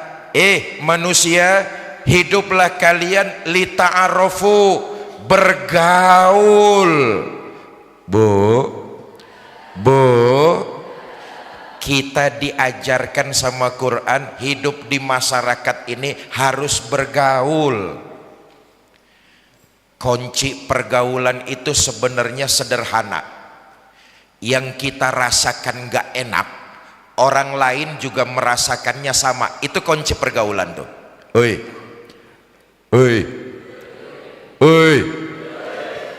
manusia, hiduplah kalian lita'arofu, bergaul. Bu, kita diajarkan sama Quran hidup di masyarakat ini harus bergaul. Kunci pergaulan itu sebenarnya sederhana. Yang kita rasakan gak enak, orang lain juga merasakannya sama. Itu kunci pergaulan tuh.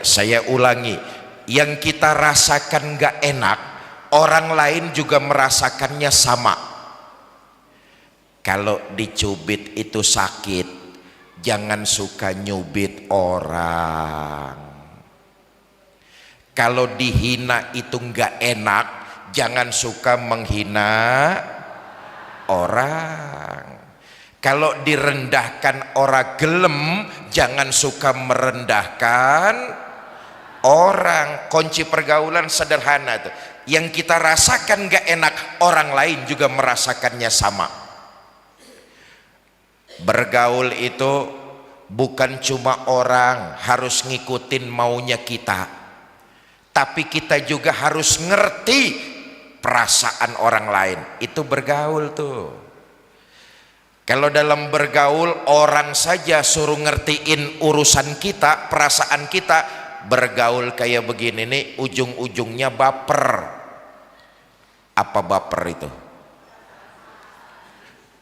Saya ulangi. Yang kita rasakan gak enak, orang lain juga merasakannya sama. Kalau dicubit itu sakit, jangan suka nyubit orang. Kalau dihina itu gak enak, jangan suka menghina orang. Kalau direndahkan orang gelem, jangan suka merendahkan orang. Kunci pergaulan sederhana tuh. Yang kita rasakan gak enak, orang lain juga merasakannya sama. Bergaul itu bukan cuma orang harus ngikutin maunya kita, tapi kita juga harus ngerti perasaan orang lain. Itu bergaul tuh. Kalau dalam bergaul orang saja suruh ngertiin urusan kita, perasaan kita, bergaul kayak begini nih ujung-ujungnya baper. Apa baper itu?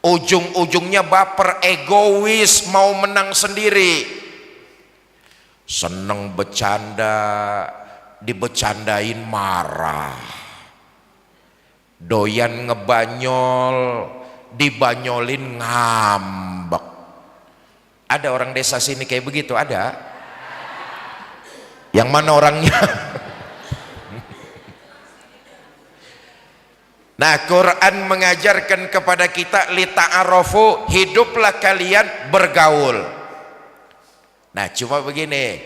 Ujung-ujungnya baper, egois, mau menang sendiri. Seneng bercanda, dibecandain marah. Doyan ngebanyol, dibanyolin ngambek. Ada orang desa sini kayak begitu? Ada? Yang mana orangnya? Nah, Quran mengajarkan kepada kita lita'arofu, hiduplah kalian bergaul. Nah, cuma begini,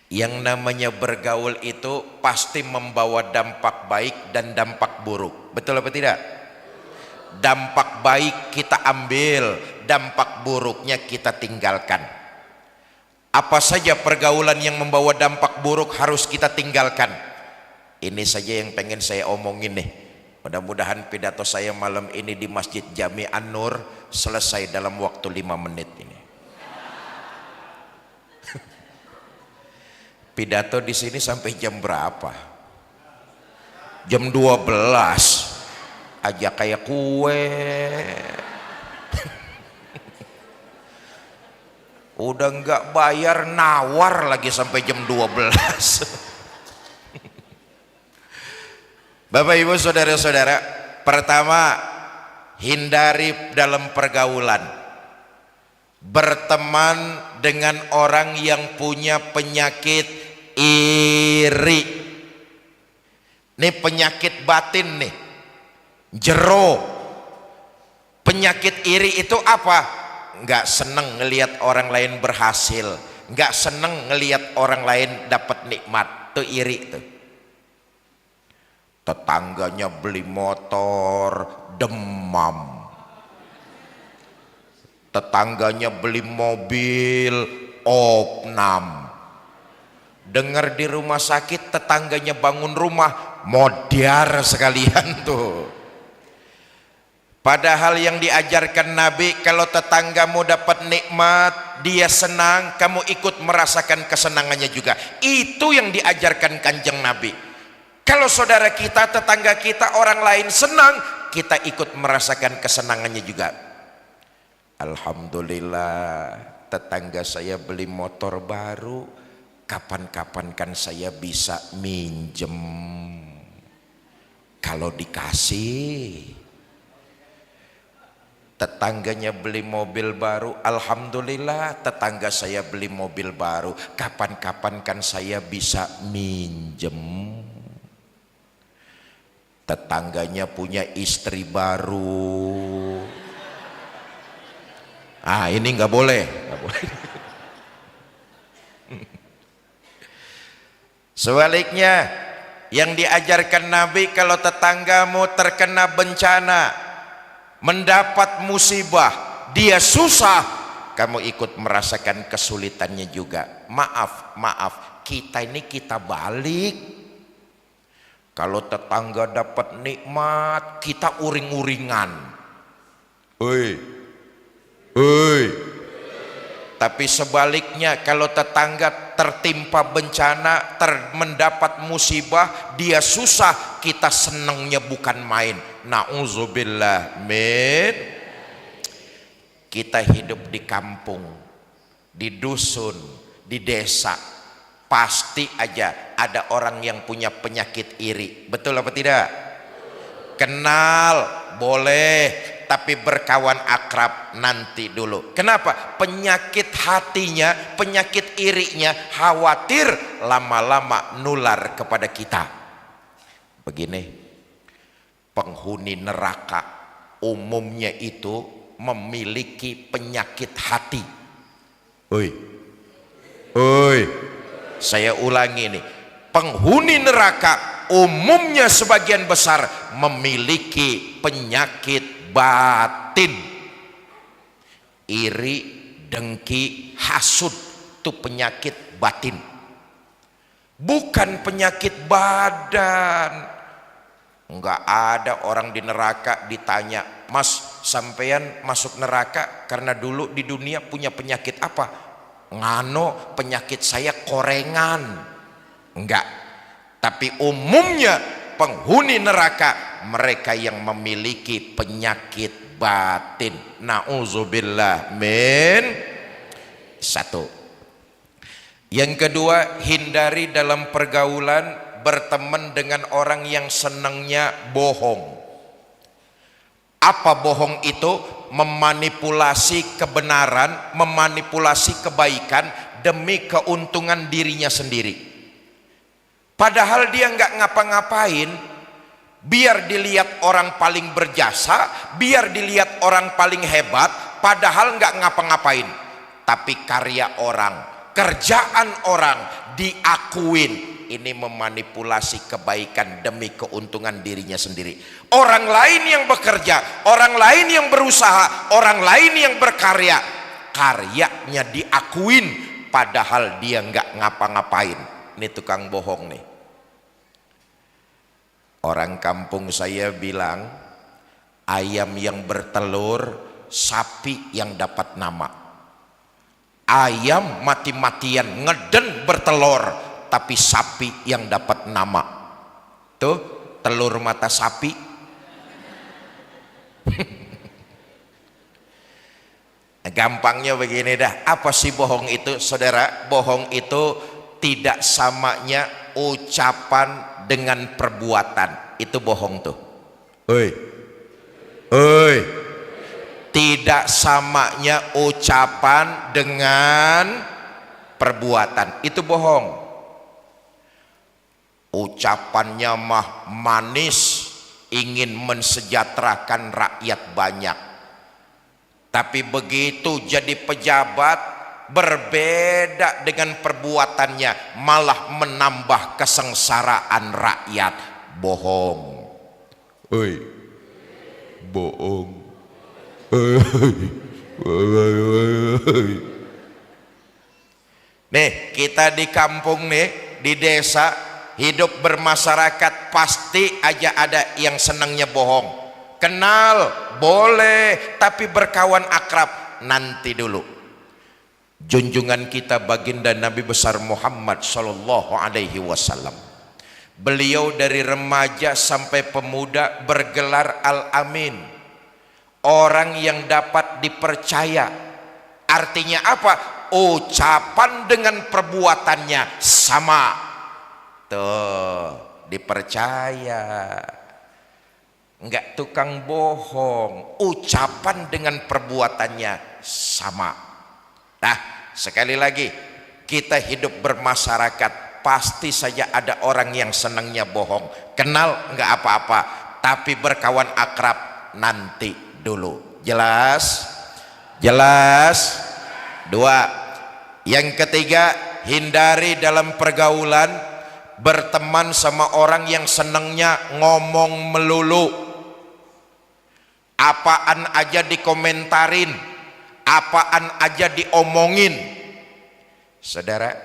yang namanya bergaul itu pasti membawa dampak baik dan dampak buruk. Betul apa tidak? Dampak baik kita ambil, dampak buruknya kita tinggalkan. Apa saja pergaulan yang membawa dampak buruk harus kita tinggalkan. Ini saja yang pengen saya omongin nih. Mudah-mudahan pidato saya malam ini di Masjid Jami An-Nur selesai dalam waktu 5 menit ini. Pidato di sini sampai jam berapa? Jam 12 aja kayak kue. Udah nggak bayar nawar lagi sampai jam 12. Bapak Ibu saudara-saudara, pertama, hindari dalam pergaulan berteman dengan orang yang punya penyakit iri. Ini penyakit batin nih, jero. Penyakit iri itu apa? Nggak seneng ngelihat orang lain berhasil, nggak seneng ngelihat orang lain dapat nikmat, tuh iri tuh. Tetangganya beli motor, demam. Tetangganya beli mobil, opnam. Dengar di rumah sakit tetangganya bangun rumah, modiar sekalian tuh. Padahal yang diajarkan Nabi, kalau tetanggamu dapat nikmat, dia senang, kamu ikut merasakan kesenangannya juga. Itu yang diajarkan Kanjeng Nabi. Kalau saudara kita, tetangga kita, orang lain senang, kita ikut merasakan kesenangannya juga. Alhamdulillah, tetangga saya beli motor baru, kapan-kapan kan saya bisa minjem. Kalau dikasih. Tetangganya beli mobil baru, alhamdulillah tetangga saya beli mobil baru, kapan-kapan kan saya bisa minjem. Tetangganya punya istri baru. Ini nggak boleh, nggak boleh. Sebaliknya, yang diajarkan Nabi, kalau tetanggamu terkena bencana, mendapat musibah, dia susah, kamu ikut merasakan kesulitannya juga. Maaf, kita ini kita balik. Kalau tetangga dapat nikmat, kita uring-uringan. Oi. Tapi sebaliknya, kalau tetangga tertimpa bencana, mendapat musibah, dia susah, kita senangnya bukan main. Na'udzubillah min. Kita hidup di kampung, di dusun, di desa, pasti aja ada orang yang punya penyakit iri. Betul apa tidak? Kenal boleh, tapi berkawan akrab nanti dulu. Kenapa? Penyakit hatinya, penyakit irinya, khawatir lama-lama nular kepada kita. Begini, penghuni neraka umumnya itu memiliki penyakit hati. Saya ulangi nih, penghuni neraka umumnya sebagian besar memiliki penyakit batin. Iri, dengki, hasud, itu penyakit batin, bukan penyakit badan. Enggak ada orang di neraka ditanya, Mas, sampean masuk neraka karena dulu di dunia punya penyakit apa? Ngano, penyakit saya korengan. Enggak. Tapi umumnya penghuni neraka mereka yang memiliki penyakit batin. Na'udzubillah min. Satu. Yang kedua, hindari dalam pergaulan berteman dengan orang yang senangnya bohong. Apa bohong itu? Memanipulasi kebenaran, memanipulasi kebaikan demi keuntungan dirinya sendiri. Padahal dia nggak ngapa-ngapain, biar dilihat orang paling berjasa, biar dilihat orang paling hebat, padahal nggak ngapa-ngapain. Tapi karya orang, kerjaan orang diakuin. Ini memanipulasi kebaikan demi keuntungan dirinya sendiri. Orang lain yang bekerja, orang lain yang berusaha, orang lain yang berkarya, karyanya diakuin padahal dia nggak ngapa-ngapain. Ini tukang bohong nih. Orang kampung saya bilang ayam yang bertelur, sapi yang dapat nama. Ayam mati-matian ngeden bertelur, tapi sapi yang dapat nama. Tuh, telur mata sapi. Gampangnya begini dah. Apa sih bohong itu, saudara? Bohong itu tidak samanya ucapan dengan perbuatan. Itu bohong tuh. Oi. Tidak samanya ucapan dengan perbuatan. Itu bohong. Ucapannya mah manis, ingin mensejahterakan rakyat banyak. Tapi begitu jadi pejabat, berbeda dengan perbuatannya, malah menambah kesengsaraan rakyat. Bohong. Oi. Bohong. Nih, kita di kampung nih, di desa, hidup bermasyarakat, pasti aja ada yang senangnya bohong. Kenal boleh, tapi berkawan akrab nanti dulu. Junjungan kita baginda Nabi besar Muhammad sallallahu alaihi wasallam, beliau dari remaja sampai pemuda bergelar Al-Amin, orang yang dapat dipercaya. Artinya apa? Ucapan dengan perbuatannya sama. Tuh, dipercaya. Enggak tukang bohong, ucapan dengan perbuatannya sama. Nah, sekali lagi, kita hidup bermasyarakat, pasti saja ada orang yang senangnya bohong. Kenal enggak apa-apa, tapi berkawan akrab nanti dulu. Jelas? Jelas? Dua. Yang ketiga, hindari dalam pergaulan berteman sama orang yang senangnya ngomong melulu. Apaan aja dikomentarin, apaan aja diomongin. Saudara,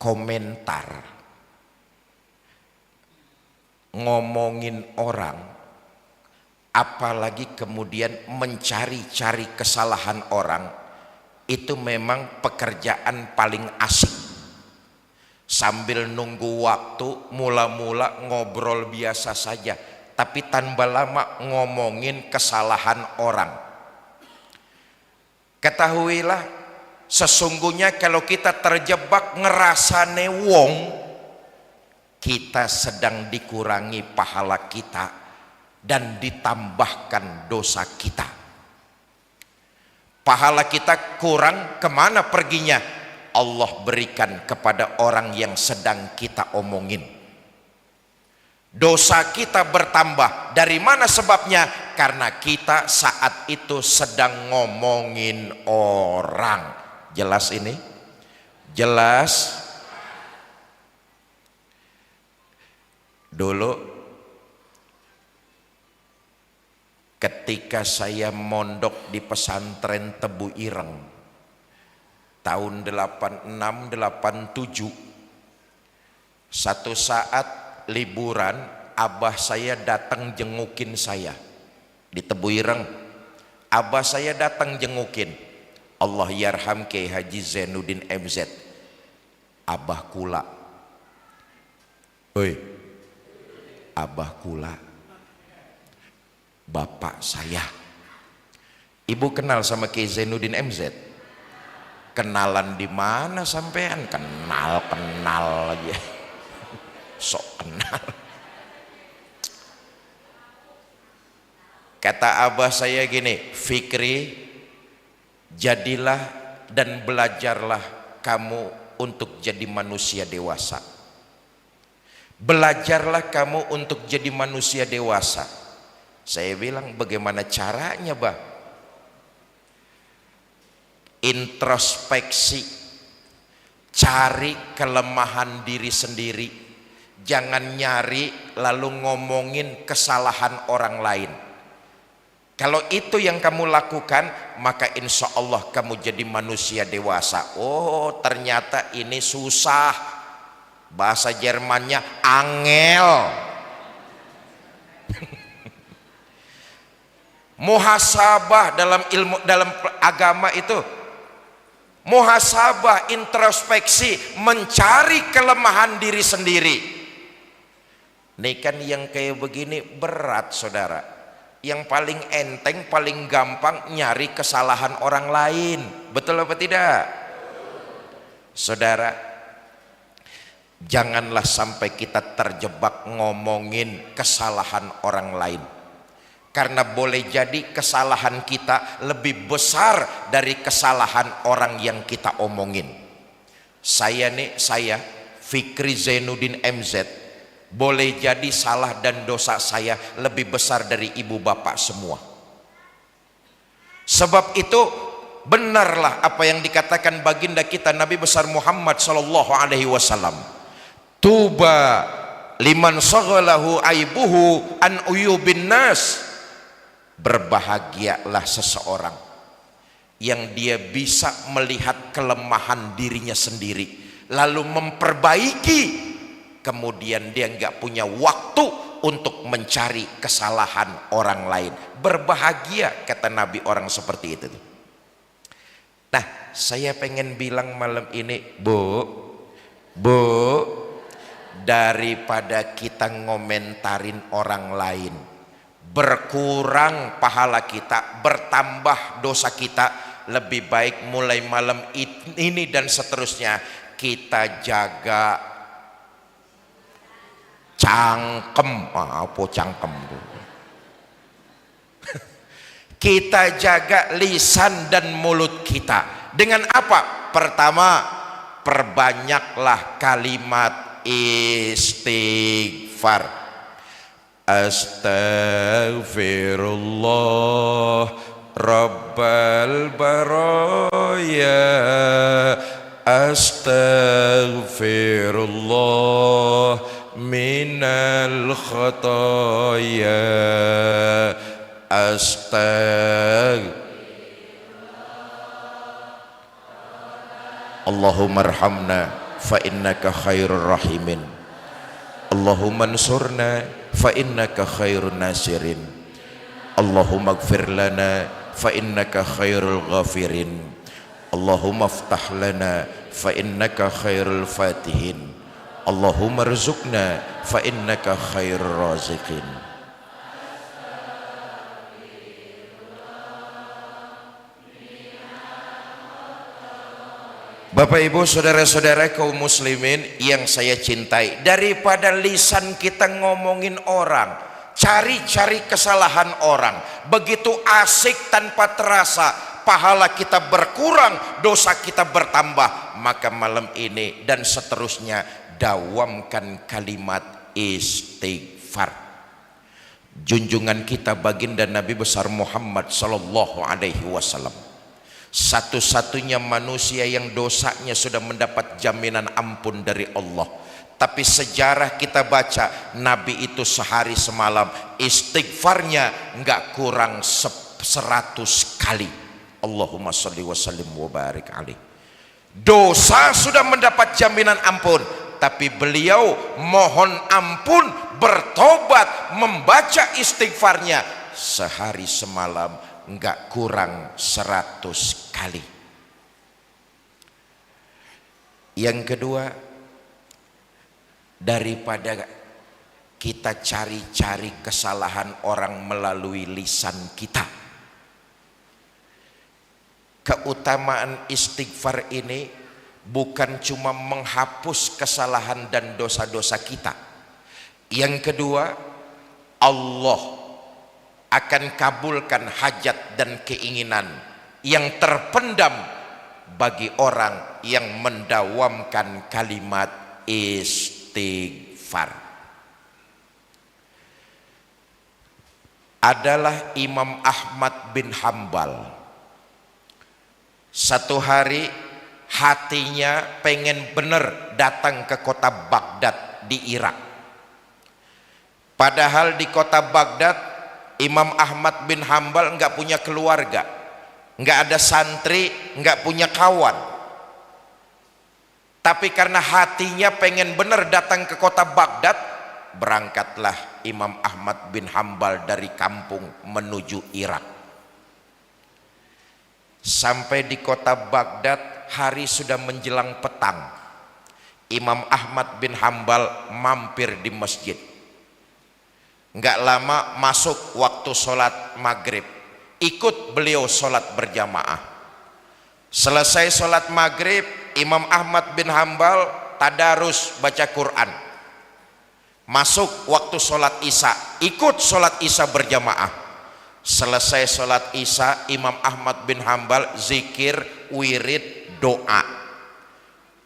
komentar, ngomongin orang, apalagi kemudian mencari-cari kesalahan orang, itu memang pekerjaan paling asik. Sambil nunggu waktu, mula-mula ngobrol biasa saja, tapi tanpa lama ngomongin kesalahan orang. Ketahuilah, sesungguhnya kalau kita terjebak ngerasane wong, kita sedang dikurangi pahala kita dan ditambahkan dosa kita. Pahala kita kurang, kemana perginya? Allah berikan kepada orang yang sedang kita omongin. Dosa kita bertambah. Dari mana sebabnya? Karena kita saat itu sedang ngomongin orang. Jelas ini? Jelas? Dulu ketika saya mondok di pesantren Tebu Ireng tahun 86-87, satu saat liburan abah saya datang jengukin saya di Tebu Ireng. Abah saya datang jengukin. Allah yarham Kiai Haji Zainuddin MZ. Abah kula. Oi, abah kula, bapak saya. Ibu kenal sama Kiai Zainuddin MZ? Kenalan di mana sampean? Kenal aja. Sok kenal. Kata abah saya gini, Fikri, jadilah dan belajarlah kamu untuk jadi manusia dewasa. Belajarlah kamu untuk jadi manusia dewasa. Saya bilang, bagaimana caranya, Bah? Introspeksi, cari kelemahan diri sendiri, jangan nyari lalu ngomongin kesalahan orang lain. Kalau itu yang kamu lakukan, maka insya Allah kamu jadi manusia dewasa. Oh, ternyata ini susah. bahasa Jermannya angel. Muhasabah dalam agama itu, muhasabah, introspeksi, mencari kelemahan diri sendiri. Ini kan yang kayak begini berat saudara. Yang paling enteng, paling gampang nyari kesalahan orang lain. Betul apa tidak? Saudara, janganlah sampai kita terjebak ngomongin kesalahan orang lain. Karena boleh jadi kesalahan kita lebih besar dari kesalahan orang yang kita omongin. Saya Fikri Zainuddin MZ, boleh jadi salah dan dosa saya lebih besar dari ibu bapak semua. Sebab itu benarlah apa yang dikatakan baginda kita Nabi besar Muhammad sallallahu alaihi wasallam. Tuba liman saghalahu aibuhu an uyubin nas. Berbahagialah seseorang yang dia bisa melihat kelemahan dirinya sendiri lalu memperbaiki, kemudian dia nggak punya waktu untuk mencari kesalahan orang lain. Berbahagia kata Nabi orang seperti itu. Nah, saya pengen bilang malam ini, Bu, daripada kita ngomentarin orang lain, berkurang pahala kita, bertambah dosa kita, lebih baik mulai malam ini dan seterusnya kita jaga cangkem. Apa cangkem? Kita jaga lisan dan mulut kita. Dengan apa? Pertama, perbanyaklah kalimat istighfar. Astaghfirullah Rabbal baraya, astaghfirullah minal khataya, Allahumma arhamna fa innaka khairur rahimin, Allahumma ansurna fa innaka khairun nasirin, Allahumma ighfir lana fa innaka khairul ghafirin, Allahumma aftah lana fa innaka khairul fatihin, Allahumma rzuqna fa innaka khairur raziqin. Bapak Ibu saudara-saudara kaum muslimin yang saya cintai, daripada lisan kita ngomongin orang, cari-cari kesalahan orang, begitu asik tanpa terasa pahala kita berkurang, dosa kita bertambah. Maka malam ini dan seterusnya dawamkan kalimat istighfar. Junjungan kita baginda Nabi besar Muhammad sallallahu alaihi wasallam, satu-satunya manusia yang dosanya sudah mendapat jaminan ampun dari Allah. Tapi sejarah kita baca, Nabi itu sehari semalam istighfarnya nggak kurang 100 kali. Allahumma sholli wa sallim wa barik alaih. Dosa sudah mendapat jaminan ampun, tapi beliau mohon ampun, bertobat, membaca istighfarnya sehari semalam enggak kurang 100 kali. Yang kedua, daripada kita cari-cari kesalahan orang melalui lisan kita, keutamaan istighfar ini bukan cuma menghapus kesalahan dan dosa-dosa kita. Yang kedua, Allah akan kabulkan hajat dan keinginan yang terpendam bagi orang yang mendawamkan kalimat istighfar. Adalah Imam Ahmad bin Hambal. Satu hari hatinya pengen bener datang ke kota Baghdad di Irak. Padahal di kota Baghdad Imam Ahmad bin Hambal enggak punya keluarga, enggak ada santri, enggak punya kawan. Tapi karena hatinya pengen benar datang ke kota Baghdad, berangkatlah Imam Ahmad bin Hambal dari kampung menuju Irak. Sampai di kota Baghdad, hari sudah menjelang petang. Imam Ahmad bin Hambal mampir di masjid. Enggak lama masuk waktu sholat maghrib. Ikut beliau sholat berjamaah. Selesai sholat maghrib, Imam Ahmad bin Hambal tadarus baca Quran. Masuk waktu sholat isya, ikut sholat isya berjamaah. Selesai sholat isya, Imam Ahmad bin Hambal zikir, wirid, doa.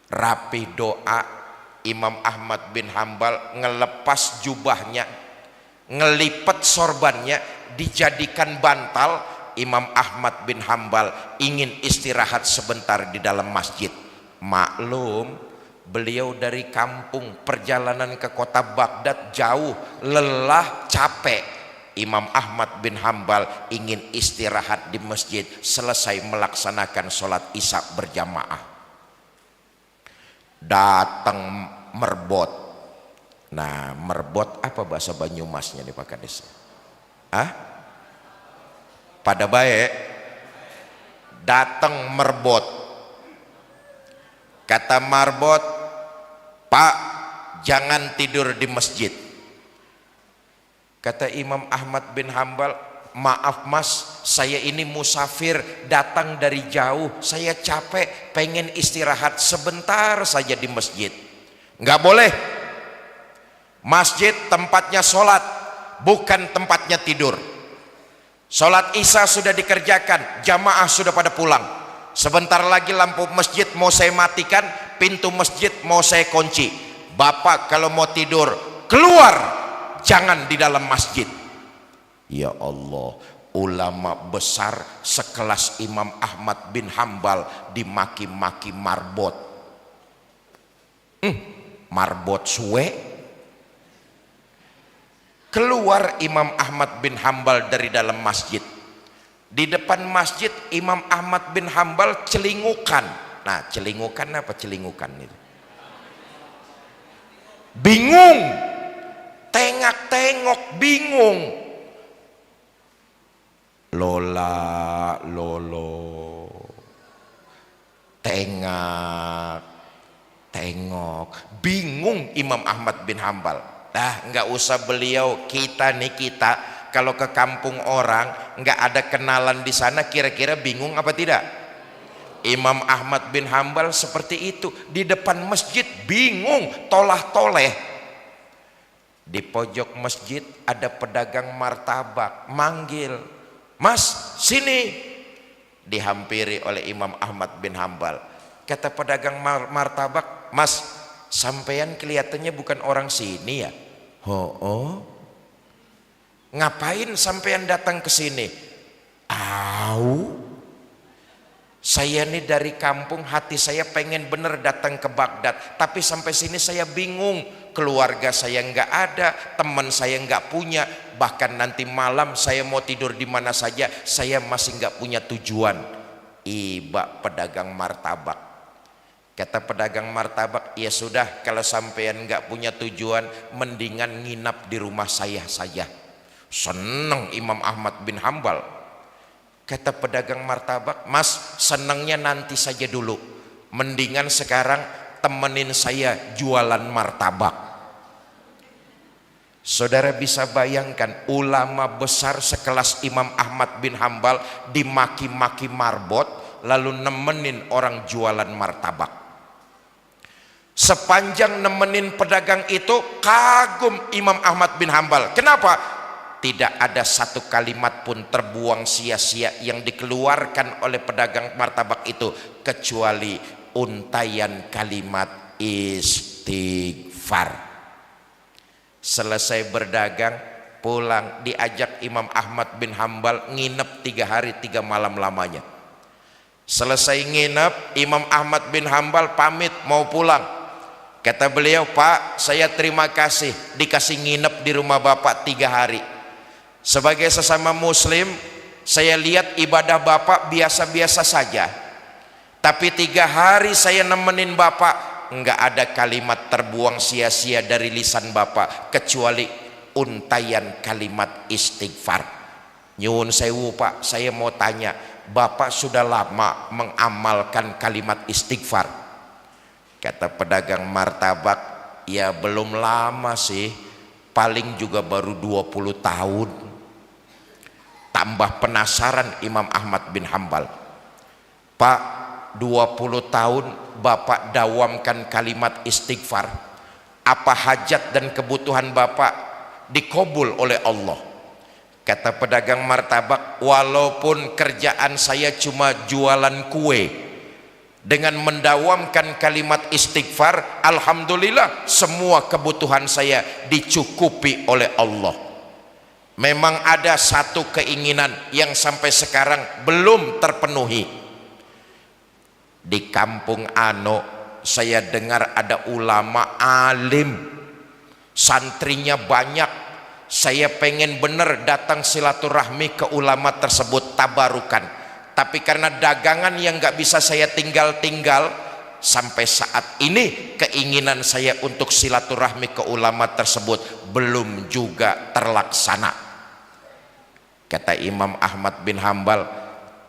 Rapi doa, Imam Ahmad bin Hambal ngelepas jubahnya, ngelipet sorbannya, dijadikan bantal. Imam Ahmad bin Hambal ingin istirahat sebentar di dalam masjid. Maklum, beliau dari kampung, perjalanan ke kota Baghdad jauh, lelah, capek. Imam Ahmad bin Hambal ingin istirahat di masjid selesai melaksanakan sholat isya berjamaah. Datang merbot. Nah, merbot apa bahasa Banyumasnya nih Pak Kades? Hah? Pada baik, datang merbot. Kata marbot, Pak, jangan tidur di masjid. Kata Imam Ahmad bin Hambal, maaf mas, saya ini musafir, datang dari jauh, saya capek, pengen istirahat sebentar saja di masjid. Nggak boleh. Masjid tempatnya sholat, bukan tempatnya tidur. Sholat isya sudah dikerjakan, jamaah sudah pada pulang. Sebentar lagi lampu masjid mau saya matikan, pintu masjid mau saya kunci. Bapak kalau mau tidur, keluar, jangan di dalam masjid. Ya Allah, ulama besar sekelas Imam Ahmad bin Hambal dimaki-maki marbot. Marbot suwe. Keluar Imam Ahmad bin Hambal dari dalam masjid. Di depan masjid Imam Ahmad bin Hambal celingukan. Nah, celingukan apa celingukan itu? Bingung. Tengok-tengok bingung. Lola, lolo. Tengok, tengok. Bingung Imam Ahmad bin Hambal. Dah nggak usah beliau, kita nih kita kalau ke kampung orang nggak ada kenalan di sana, kira-kira bingung apa tidak? Imam Ahmad bin Hambal seperti itu, di depan masjid bingung, tolah-toleh. Di pojok masjid ada pedagang martabak, manggil, mas sini. Dihampiri oleh Imam Ahmad bin Hambal. Kata pedagang martabak, mas sampean kelihatannya bukan orang sini ya? Oh, ngapain sampean datang ke sini? Saya ini dari kampung, hati saya pengen bener datang ke Baghdad, tapi sampai sini saya bingung. Keluarga saya nggak ada, teman saya nggak punya, bahkan nanti malam saya mau tidur di mana saja, saya masih nggak punya tujuan. Iba pedagang martabak. Kata pedagang martabak, ya sudah, kalau sampean nggak punya tujuan, mendingan nginap di rumah saya saja. Seneng Imam Ahmad bin Hambal. Kata pedagang martabak, mas senengnya nanti saja dulu, mendingan sekarang temenin saya jualan martabak. Saudara bisa bayangkan, ulama besar sekelas Imam Ahmad bin Hambal dimaki-maki marbot, lalu nemenin orang jualan martabak. Sepanjang nemenin pedagang itu, kagum Imam Ahmad bin Hambal. Kenapa? Tidak ada satu kalimat pun terbuang sia-sia yang dikeluarkan oleh pedagang martabak itu, kecuali untayan kalimat istighfar. Selesai berdagang, pulang, diajak Imam Ahmad bin Hambal nginep 3 hari 3 malam lamanya. Selesai nginep, Imam Ahmad bin Hambal pamit mau pulang. Kata beliau, Pak, saya terima kasih dikasih nginep di rumah Bapak 3 hari. Sebagai sesama muslim, saya lihat ibadah Bapak biasa-biasa saja. Tapi 3 hari saya nemenin Bapak, enggak ada kalimat terbuang sia-sia dari lisan Bapak kecuali untayan kalimat istighfar. Nyuwun sewu Pak, saya mau tanya, Bapak sudah lama mengamalkan kalimat istighfar? Kata pedagang martabak, ya belum lama sih, paling juga baru 20 tahun. Tambah penasaran Imam Ahmad bin Hambal, Pak, 20 tahun Bapak dawamkan kalimat istighfar, apa hajat dan kebutuhan Bapak dikabul oleh Allah? Kata pedagang martabak, walaupun kerjaan saya cuma jualan kue, dengan mendawamkan kalimat istighfar, alhamdulillah semua kebutuhan saya dicukupi oleh Allah. Memang ada satu keinginan yang sampai sekarang belum terpenuhi. Di kampung Ano saya dengar ada ulama alim, santrinya banyak. Saya pengen bener datang silaturahmi ke ulama tersebut, tabarukan. Tapi karena dagangan yang gak bisa saya tinggal-tinggal, sampai saat ini keinginan saya untuk silaturahmi ke ulama tersebut belum juga terlaksana. Kata Imam Ahmad bin Hambal,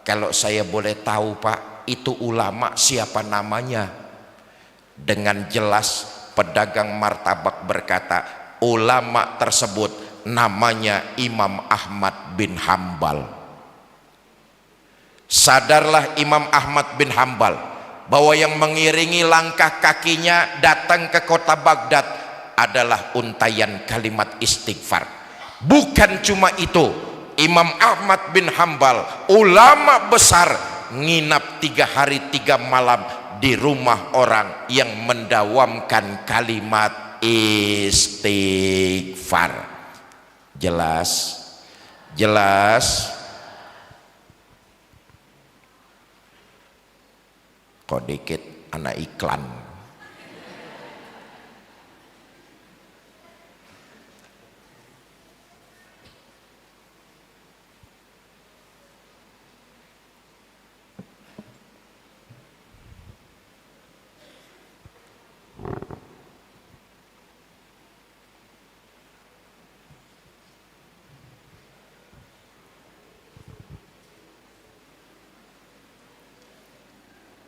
kalau saya boleh tahu Pak, itu ulama siapa namanya? Dengan jelas pedagang martabak berkata, ulama tersebut namanya Imam Ahmad bin Hambal. Sadarlah Imam Ahmad bin Hambal bahwa yang mengiringi langkah kakinya datang ke kota Baghdad adalah untayan kalimat istighfar. Bukan cuma itu, Imam Ahmad bin Hambal, ulama besar, nginap 3 hari 3 malam di rumah orang yang mendawamkan kalimat istighfar. Jelas? Jelas? Kok dikit anak iklan.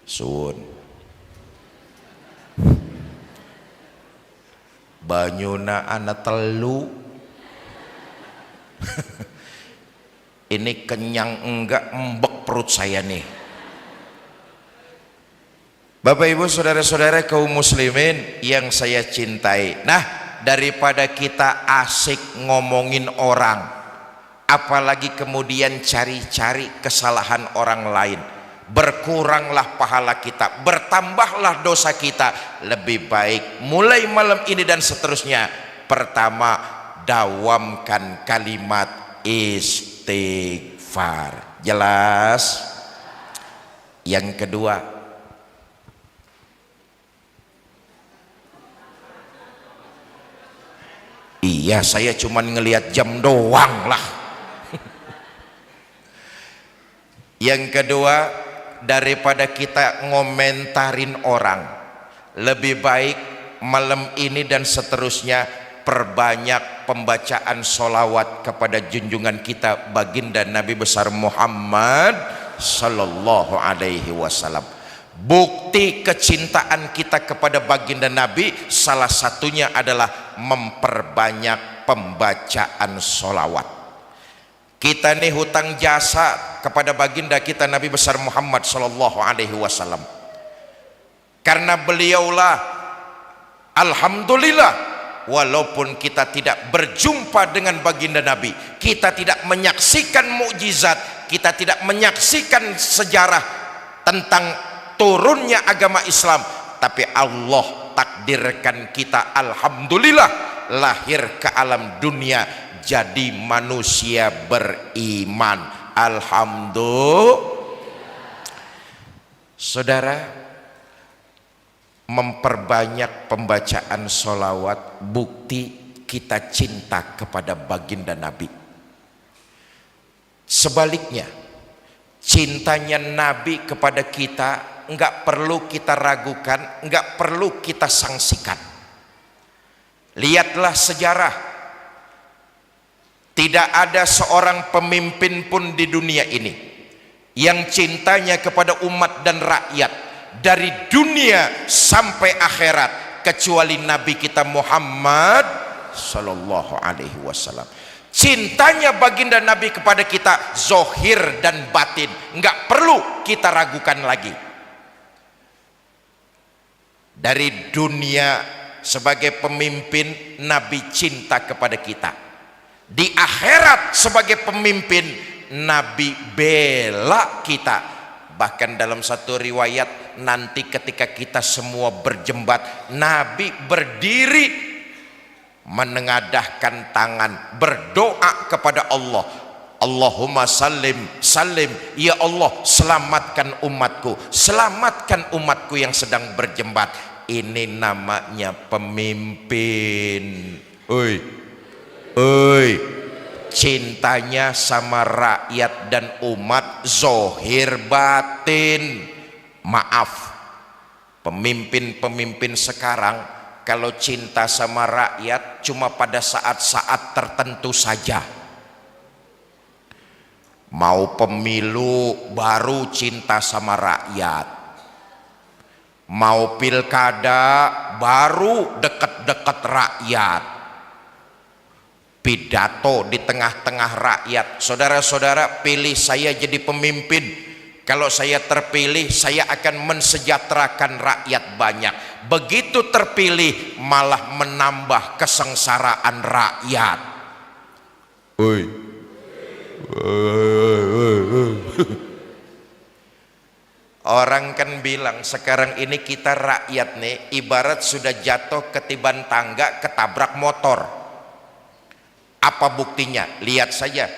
Suwun. Banyuna anak telu. Ini kenyang enggak, embek perut saya nih. Bapak Ibu saudara-saudara kaum muslimin yang saya cintai. Nah, daripada kita asik ngomongin orang, apalagi kemudian cari-cari kesalahan orang lain, berkuranglah pahala kita, bertambahlah dosa kita. Lebih baik mulai malam ini dan seterusnya, pertama dawamkan kalimat istighfar. Jelas? Yang kedua, iya saya cuman ngelihat jam doang lah. Yang kedua, daripada kita ngomentarin orang, lebih baik malam ini dan seterusnya perbanyak pembacaan sholawat kepada junjungan kita baginda Nabi besar Muhammad sallallahu alaihi wasallam. Bukti kecintaan kita kepada baginda Nabi salah satunya adalah memperbanyak pembacaan sholawat. Kita nih hutang jasa kepada baginda kita Nabi besar Muhammad sallallahu alaihi wasallam. Karena beliaulah, alhamdulillah, walaupun kita tidak berjumpa dengan baginda Nabi, kita tidak menyaksikan mukjizat, kita tidak menyaksikan sejarah tentang turunnya agama Islam, tapi Allah takdirkan kita alhamdulillah lahir ke alam dunia jadi manusia beriman. Alhamdulillah. Saudara, memperbanyak pembacaan sholawat bukti kita cinta kepada baginda Nabi. Sebaliknya, cintanya Nabi kepada kita enggak perlu kita ragukan, enggak perlu kita sangsikan. Lihatlah sejarah, tidak ada seorang pemimpin pun di dunia ini yang cintanya kepada umat dan rakyat dari dunia sampai akhirat kecuali Nabi kita Muhammad sallallahu alaihi wasallam. Cintanya baginda Nabi kepada kita zohir dan batin, enggak perlu kita ragukan lagi. Dari dunia sebagai pemimpin, Nabi cinta kepada kita. Di akhirat sebagai pemimpin, Nabi bela kita. Bahkan dalam satu riwayat, nanti ketika kita semua berjembat, Nabi berdiri menengadahkan tangan, berdoa kepada Allah, Allahumma salim salim, ya Allah selamatkan umatku, selamatkan umatku yang sedang berjembat. Ini namanya pemimpin. Oi, oi, cintanya sama rakyat dan umat zohir batin. Maaf, pemimpin-pemimpin sekarang kalau cinta sama rakyat cuma pada saat-saat tertentu saja. Mau pemilu baru cinta sama rakyat, mau pilkada baru deket-deket rakyat, pidato di tengah-tengah rakyat, saudara-saudara pilih saya jadi pemimpin, kalau saya terpilih saya akan mensejahterakan rakyat banyak. Begitu terpilih malah menambah kesengsaraan rakyat. Oi. Orang kan bilang sekarang ini kita rakyat nih ibarat sudah jatuh ketiban tangga ketabrak motor. Apa buktinya? Lihat saja,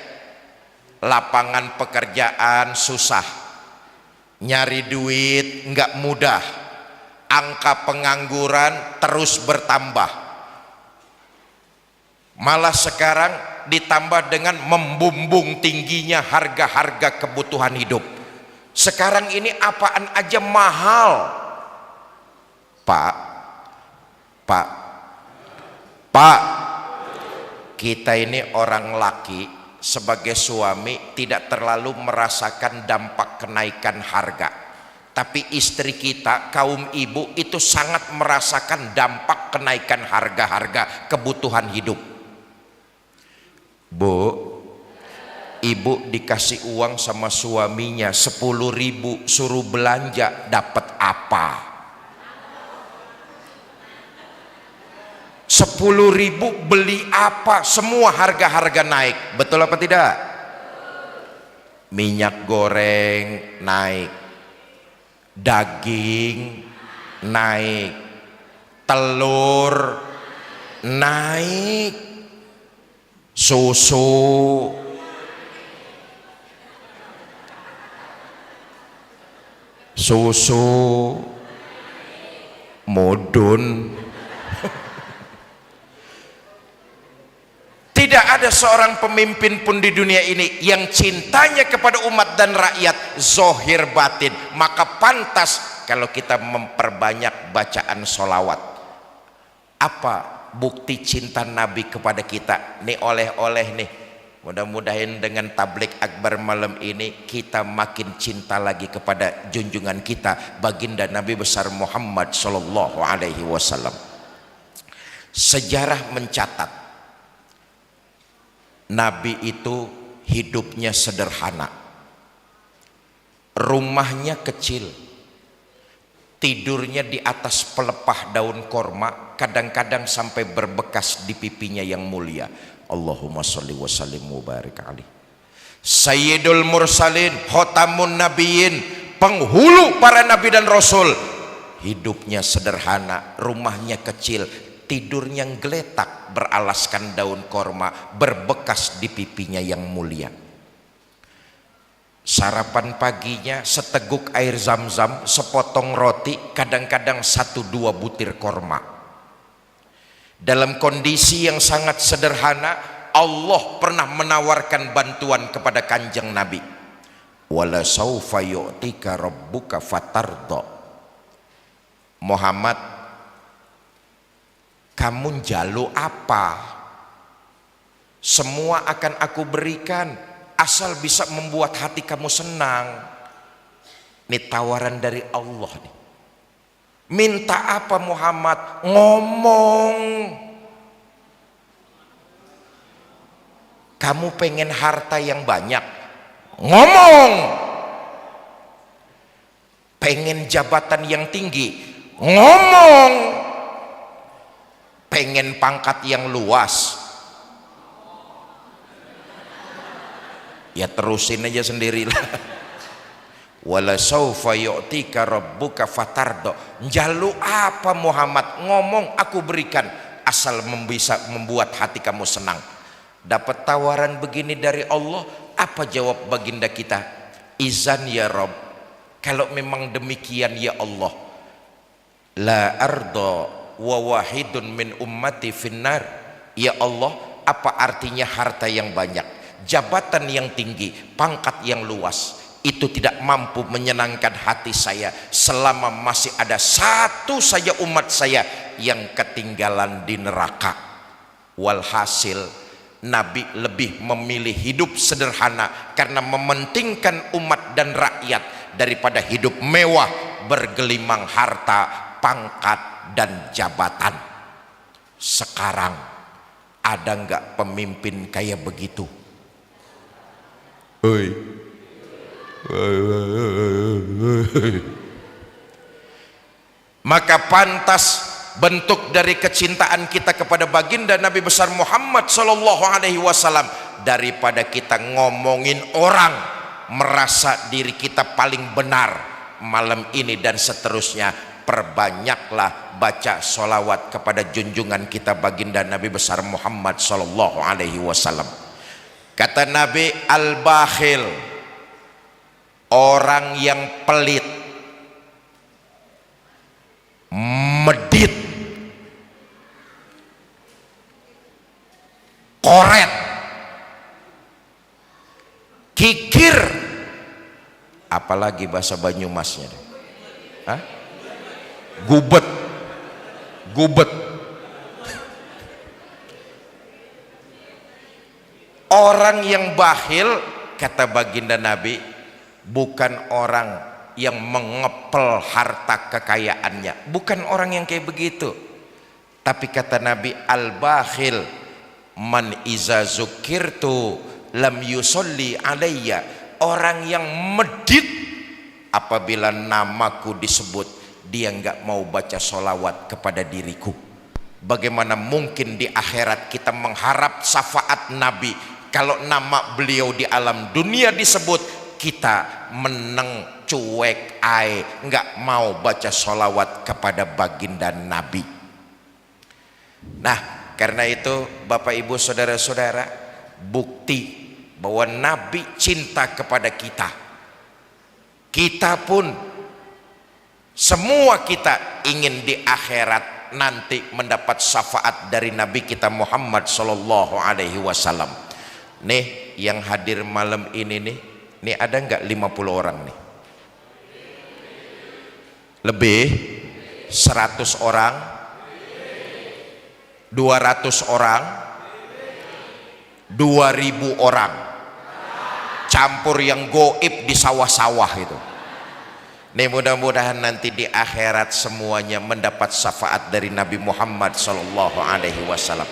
lapangan pekerjaan susah, nyari duit nggak mudah, angka pengangguran terus bertambah. Malah sekarang ditambah dengan membumbung tingginya harga-harga kebutuhan hidup. Sekarang ini apaan aja mahal. Pak, kita ini orang laki sebagai suami tidak terlalu merasakan dampak kenaikan harga. Tapi istri kita, kaum ibu itu sangat merasakan dampak kenaikan harga-harga kebutuhan hidup. Bu, ibu dikasih uang sama suaminya 10.000 suruh belanja, dapat apa? 10.000 beli apa? Semua harga-harga naik, betul apa tidak? Minyak goreng naik, daging naik, telur naik, susu mudun. Tidak ada seorang pemimpin pun di dunia ini yang cintanya kepada umat dan rakyat zohir batin. Maka pantas kalau kita memperbanyak bacaan sholawat. Apa bukti cinta Nabi kepada kita? Nih oleh-oleh nih, mudah-mudahan dengan tablik akbar malam ini kita makin cinta lagi kepada junjungan kita baginda Nabi besar Muhammad sallallahu alaihi wasallam. Sejarah mencatat Nabi itu hidupnya sederhana, rumahnya kecil, tidurnya di atas pelepah daun korma, kadang-kadang sampai berbekas di pipinya yang mulia. Allahumma sholli wa sallim wa barik alaihi. Sayyidul mursalin, khotamun nabiyyin, penghulu para nabi dan rasul. Hidupnya sederhana, rumahnya kecil, tidurnya geletak beralaskan daun korma, berbekas di pipinya yang mulia. Sarapan paginya seteguk air zam-zam, sepotong roti, kadang-kadang 1-2 butir korma. Dalam kondisi yang sangat sederhana, Allah pernah menawarkan bantuan kepada kanjeng Nabi. wala saufa yu'tika rabbuka fatarda. Muhammad, kamu njaluk apa? Semua akan aku berikan asal bisa membuat hati kamu senang. Ini tawaran dari Allah nih. Minta apa Muhammad? Ngomong. Kamu pengen harta yang banyak? Ngomong. Pengen jabatan yang tinggi? Ngomong. Pengen pangkat yang luas? Ya terusin aja sendirilah. Wala saufa yu'tika rabbuka fatardo. Njaluk apa Muhammad? Ngomong, aku berikan asal bisa membuat hati kamu senang. Dapat tawaran begini dari Allah, apa jawab baginda kita? Izan ya Rabb, kalau memang demikian ya Allah, la ardo wa wahidun min ummati finnar. Ya Allah, apa artinya harta yang banyak, jabatan yang tinggi, pangkat yang luas, itu tidak mampu menyenangkan hati saya selama masih ada satu saja umat saya yang ketinggalan di neraka. Walhasil Nabi lebih memilih hidup sederhana karena mementingkan umat dan rakyat daripada hidup mewah bergelimang harta, pangkat dan jabatan. Sekarang ada nggak pemimpin kayak begitu? Hoi. Maka pantas bentuk dari kecintaan kita kepada baginda Nabi besar Muhammad sallallahu alaihi wasallam, daripada kita ngomongin orang merasa diri kita paling benar malam ini dan seterusnya, perbanyaklah baca sholawat kepada junjungan kita baginda Nabi besar Muhammad sallallahu alaihi wasallam. Kata Nabi, al-bakhil, orang yang pelit, medit, koret, kikir, apalagi bahasa Banyumasnya, hah? Gubet, gubet. Orang yang bakhil, kata baginda Nabi, bukan orang yang mengepel harta kekayaannya, bukan orang yang kayak begitu. Tapi kata Nabi, al-bakhil man iza zukirtu lam yusolli alayya, orang yang medit apabila namaku disebut dia nggak mau baca sholawat kepada diriku. Bagaimana mungkin di akhirat kita mengharap syafaat Nabi kalau nama beliau di alam dunia disebut, kita meneng cuek ae, nggak mau baca sholawat kepada baginda Nabi. Nah, karena itu Bapak Ibu saudara-saudara, bukti bahwa Nabi cinta kepada kita. Kita pun, semua kita ingin di akhirat nanti mendapat syafaat dari Nabi kita Muhammad sallallahu alaihi wasallam. Nih yang hadir malam ini nih ada nggak 50 orang nih? Lebih? 100 orang? 200 orang? 2000 orang? Campur yang goib di sawah-sawah itu. Nih mudah-mudahan nanti di akhirat semuanya mendapat syafaat dari Nabi Muhammad sallallahu alaihi wasallam.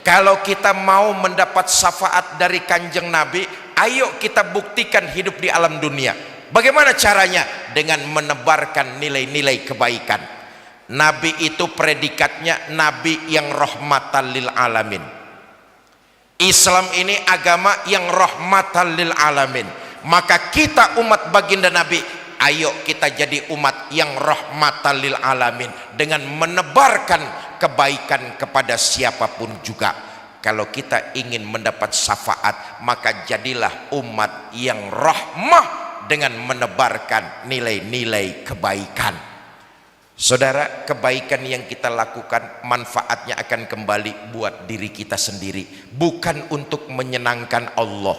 Kalau kita mau mendapat syafaat dari kanjeng Nabi, ayo kita buktikan hidup di alam dunia. Bagaimana caranya? Dengan menebarkan nilai-nilai kebaikan. Nabi itu predikatnya Nabi yang rahmatan lil alamin. Islam ini agama yang rahmatan lil alamin. Maka kita umat baginda Nabi, ayo kita jadi umat yang rahmatan lil alamin dengan menebarkan kebaikan kepada siapapun juga. Kalau kita ingin mendapat syafaat, maka jadilah umat yang rahmah dengan menebarkan nilai-nilai kebaikan. Saudara, kebaikan yang kita lakukan manfaatnya akan kembali buat diri kita sendiri, bukan untuk menyenangkan Allah.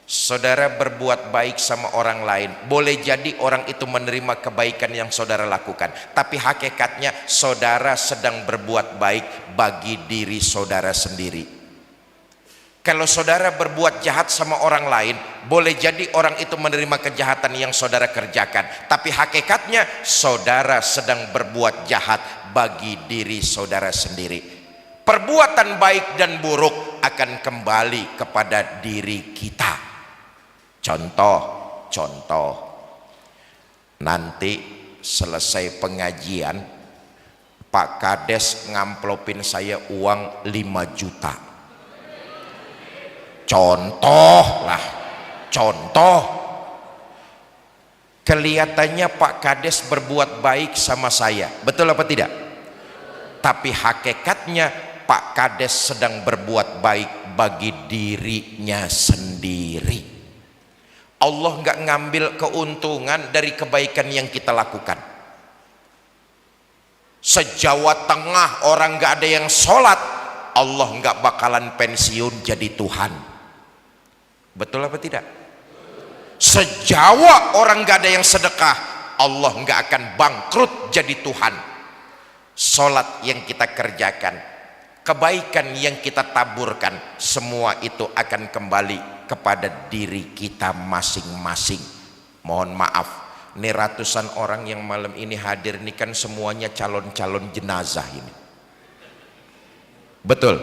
Saudara berbuat baik sama orang lain, boleh jadi orang itu menerima kebaikan yang saudara lakukan, tapi hakikatnya saudara sedang berbuat baik bagi diri saudara sendiri. Kalau saudara berbuat jahat sama orang lain, boleh jadi orang itu menerima kejahatan yang saudara kerjakan, tapi hakikatnya saudara sedang berbuat jahat bagi diri saudara sendiri. Perbuatan baik dan buruk akan kembali kepada diri kita. Contoh, nanti selesai pengajian Pak Kades ngamplopin saya uang 5 juta. Contoh. Kelihatannya Pak Kades berbuat baik sama saya, betul apa tidak? Tapi hakikatnya Pak Kades sedang berbuat baik bagi dirinya sendiri. Allah nggak ngambil keuntungan dari kebaikan yang kita lakukan. Se-Jawa Tengah orang nggak ada yang sholat, Allah nggak bakalan pensiun jadi Tuhan. Betul apa tidak? Se-Jawa orang nggak ada yang sedekah, Allah nggak akan bangkrut jadi Tuhan. Sholat yang kita kerjakan, kebaikan yang kita taburkan, semua itu akan kembali kepada diri kita masing-masing. Mohon maaf, ini ratusan orang yang malam ini hadir ini kan semuanya calon-calon jenazah ini. Betul?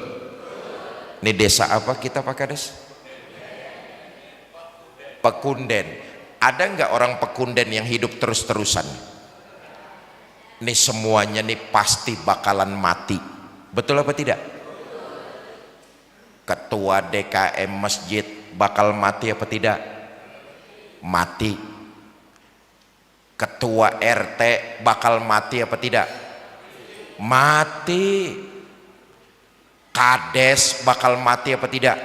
Ini desa apa kita Pak Kades? Pekunden. Ada nggak orang Pekunden yang hidup terus-terusan? Ini semuanya nih pasti bakalan mati. Betul apa tidak? Ketua DKM masjid bakal mati apa tidak? Mati. Ketua RT bakal mati apa tidak? Mati. Kades bakal mati apa tidak?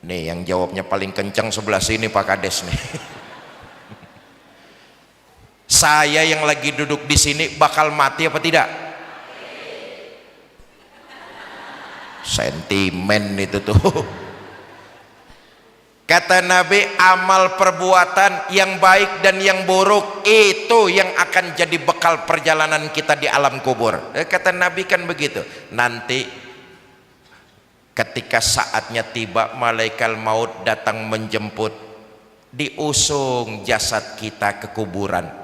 Nih yang jawabnya paling kencang sebelah sini Pak Kades nih. Saya yang lagi duduk di sini bakal mati apa tidak? Sentimen itu tuh. Kata Nabi, amal perbuatan yang baik dan yang buruk itu yang akan jadi bekal perjalanan kita di alam kubur. Kata Nabi kan begitu. Nanti ketika saatnya tiba, malaikat maut datang menjemput, diusung jasad kita ke kuburan.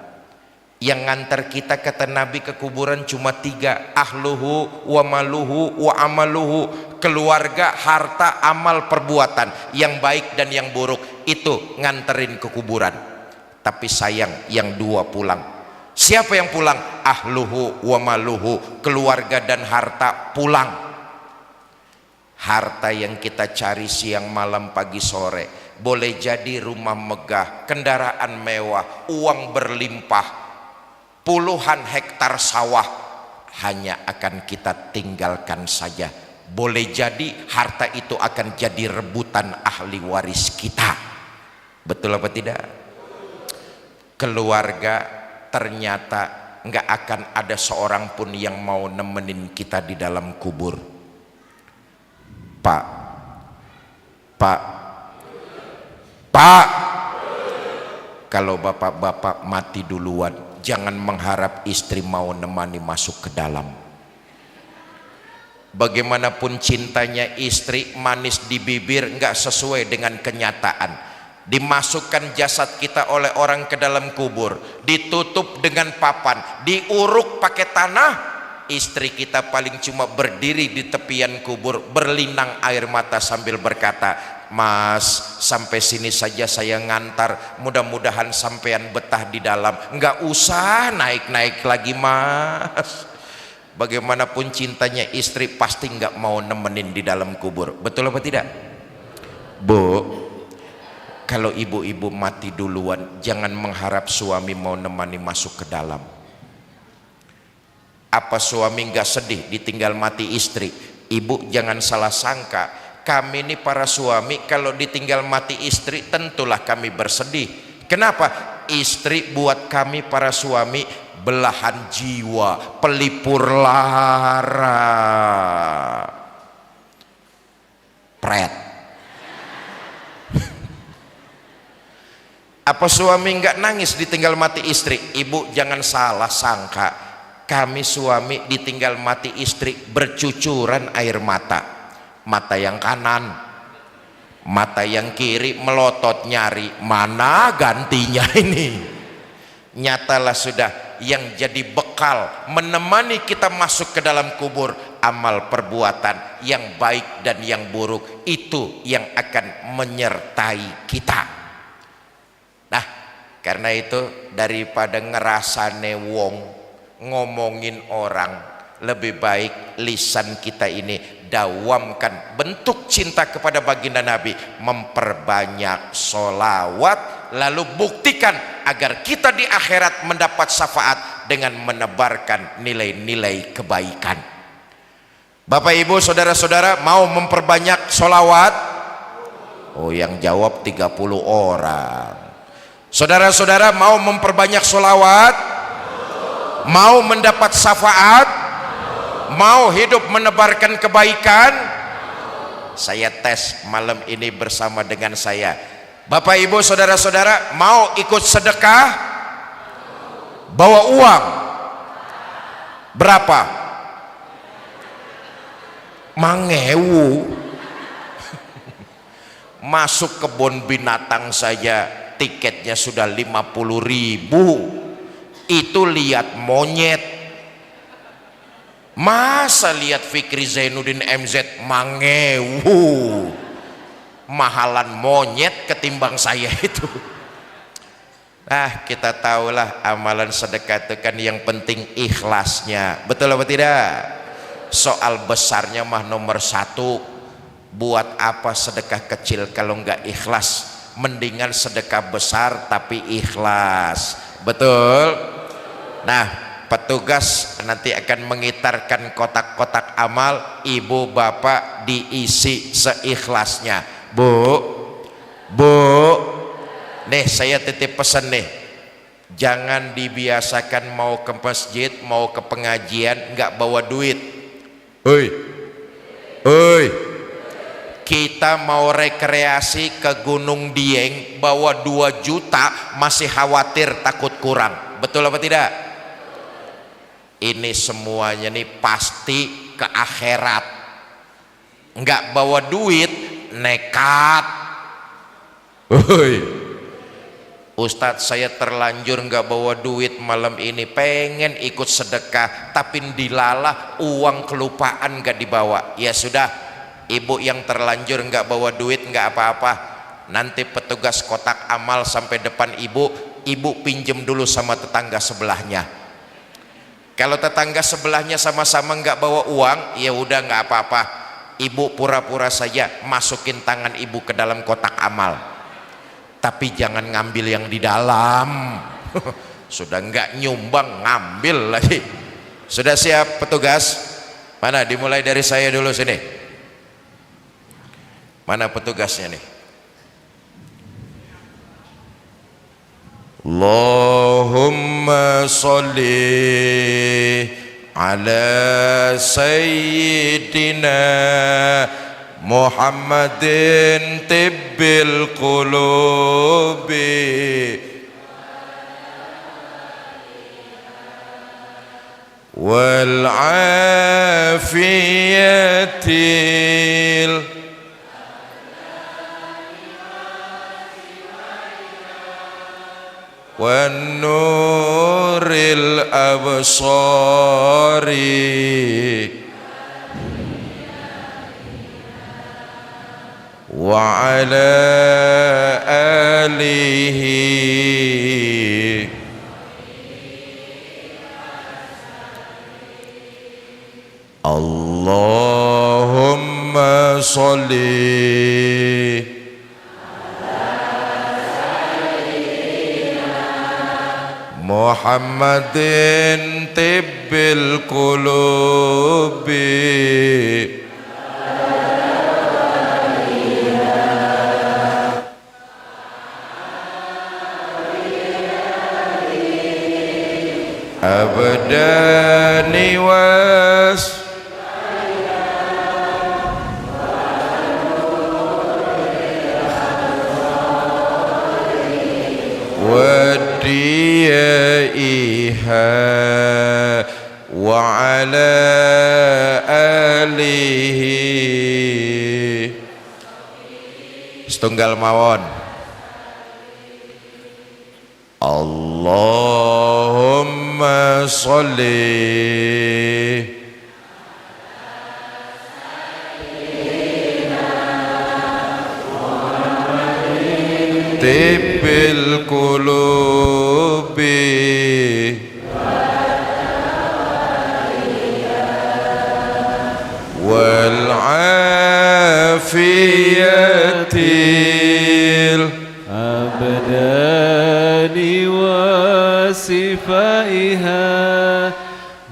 Yang ngantar kita kata Nabi ke kuburan cuma 3, ahluhu wa maluhu wa amaluhu, keluarga, harta, amal, perbuatan yang baik dan yang buruk itu nganterin ke kuburan. Tapi sayang yang 2 pulang. Siapa yang pulang? Ahluhu wa maluhu, keluarga dan harta pulang. Harta yang kita cari siang malam pagi sore, boleh jadi rumah megah, kendaraan mewah, uang berlimpah, puluhan hektar sawah, hanya akan kita tinggalkan saja. Boleh jadi harta itu akan jadi rebutan ahli waris kita. Betul apa tidak? Keluarga ternyata nggak akan ada seorang pun yang mau nemenin kita di dalam kubur. Pak, kalau bapak-bapak mati duluan, jangan mengharap istri mau nemani masuk ke dalam. Bagaimanapun cintanya istri, manis di bibir nggak sesuai dengan kenyataan. Dimasukkan jasad kita oleh orang ke dalam kubur, ditutup dengan papan, diuruk pakai tanah. Istri kita paling cuma berdiri di tepian kubur, berlinang air mata sambil berkata, "Mas, sampai sini saja saya ngantar, mudah-mudahan sampean betah di dalam, nggak usah naik-naik lagi mas." Bagaimanapun cintanya istri pasti nggak mau nemenin di dalam kubur. Betul apa tidak? Bu, kalau ibu-ibu mati duluan, jangan mengharap suami mau nemani masuk ke dalam. Apa suami nggak sedih ditinggal mati istri? Ibu jangan salah sangka, kami ini para suami kalau ditinggal mati istri tentulah kami bersedih. Kenapa? Istri buat kami para suami belahan jiwa, pelipur lara. Pret. Apa suami nggak nangis ditinggal mati istri? Ibu jangan salah sangka, kami suami ditinggal mati istri bercucuran air mata. Mata yang kanan, mata yang kiri melotot nyari mana gantinya ini. Nyatalah sudah, yang jadi bekal menemani kita masuk ke dalam kubur, amal perbuatan yang baik dan yang buruk, itu yang akan menyertai kita. Nah, karena itu daripada ngerasane wong, ngomongin orang, lebih baik lisan kita ini dawamkan bentuk cinta kepada baginda Nabi, memperbanyak sholawat, lalu buktikan agar kita di akhirat mendapat syafaat dengan menebarkan nilai-nilai kebaikan. Bapak Ibu saudara-saudara mau memperbanyak sholawat? Oh, yang jawab 30 orang. Saudara-saudara mau memperbanyak sholawat? Mau mendapat syafaat? Mau hidup menebarkan kebaikan? Saya tes malam ini bersama dengan saya. Bapak Ibu saudara-saudara mau ikut sedekah? Bawa uang berapa? Mangewu. Masuk kebun binatang saja tiketnya sudah 50.000. Itu lihat monyet. Masa lihat Fikri Zainuddin MZ mangewu, mahalan monyet ketimbang saya itu. Kita tahulah amalan sedekah itu kan yang penting ikhlasnya, betul apa tidak? Soal besarnya mah nomor 1. Buat apa sedekah kecil kalau nggak ikhlas? Mendingan sedekah besar tapi ikhlas, betul? Nah, petugas nanti akan mengitarkan kotak-kotak amal, ibu bapak diisi seikhlasnya. Bu, nih saya titip pesan nih, jangan dibiasakan mau ke masjid, mau ke pengajian nggak bawa duit. Hoi, kita mau rekreasi ke Gunung Dieng bawa 2 juta masih khawatir takut kurang, betul apa tidak? Ini semuanya nih pasti ke akhirat. Nggak bawa duit nekat. Ustadz saya terlanjur nggak bawa duit malam ini, pengen ikut sedekah tapi dilalah uang kelupaan nggak dibawa. Ya sudah, ibu yang terlanjur nggak bawa duit nggak apa-apa, nanti petugas kotak amal sampai depan ibu pinjem dulu sama tetangga sebelahnya. Kalau tetangga sebelahnya sama-sama nggak bawa uang, ya udah nggak apa-apa, ibu pura-pura saja masukin tangan ibu ke dalam kotak amal, tapi jangan ngambil yang di dalam. Sudah nggak nyumbang, ngambil lagi. Sudah siap petugas? Mana, dimulai dari saya dulu sini. Mana petugasnya nih? Allahumma sholli ala sayyidina Muhammadin tibbil qulubi wal afiyatil wan nuril absari wa ala alihi Allahumma sholli Muhammadin tibbil qulubi abdani was أوليائها وعلى آله setunggal mawon. Allahumma sholli tibbil qulubi wal afiyatil abdani wa sifaiha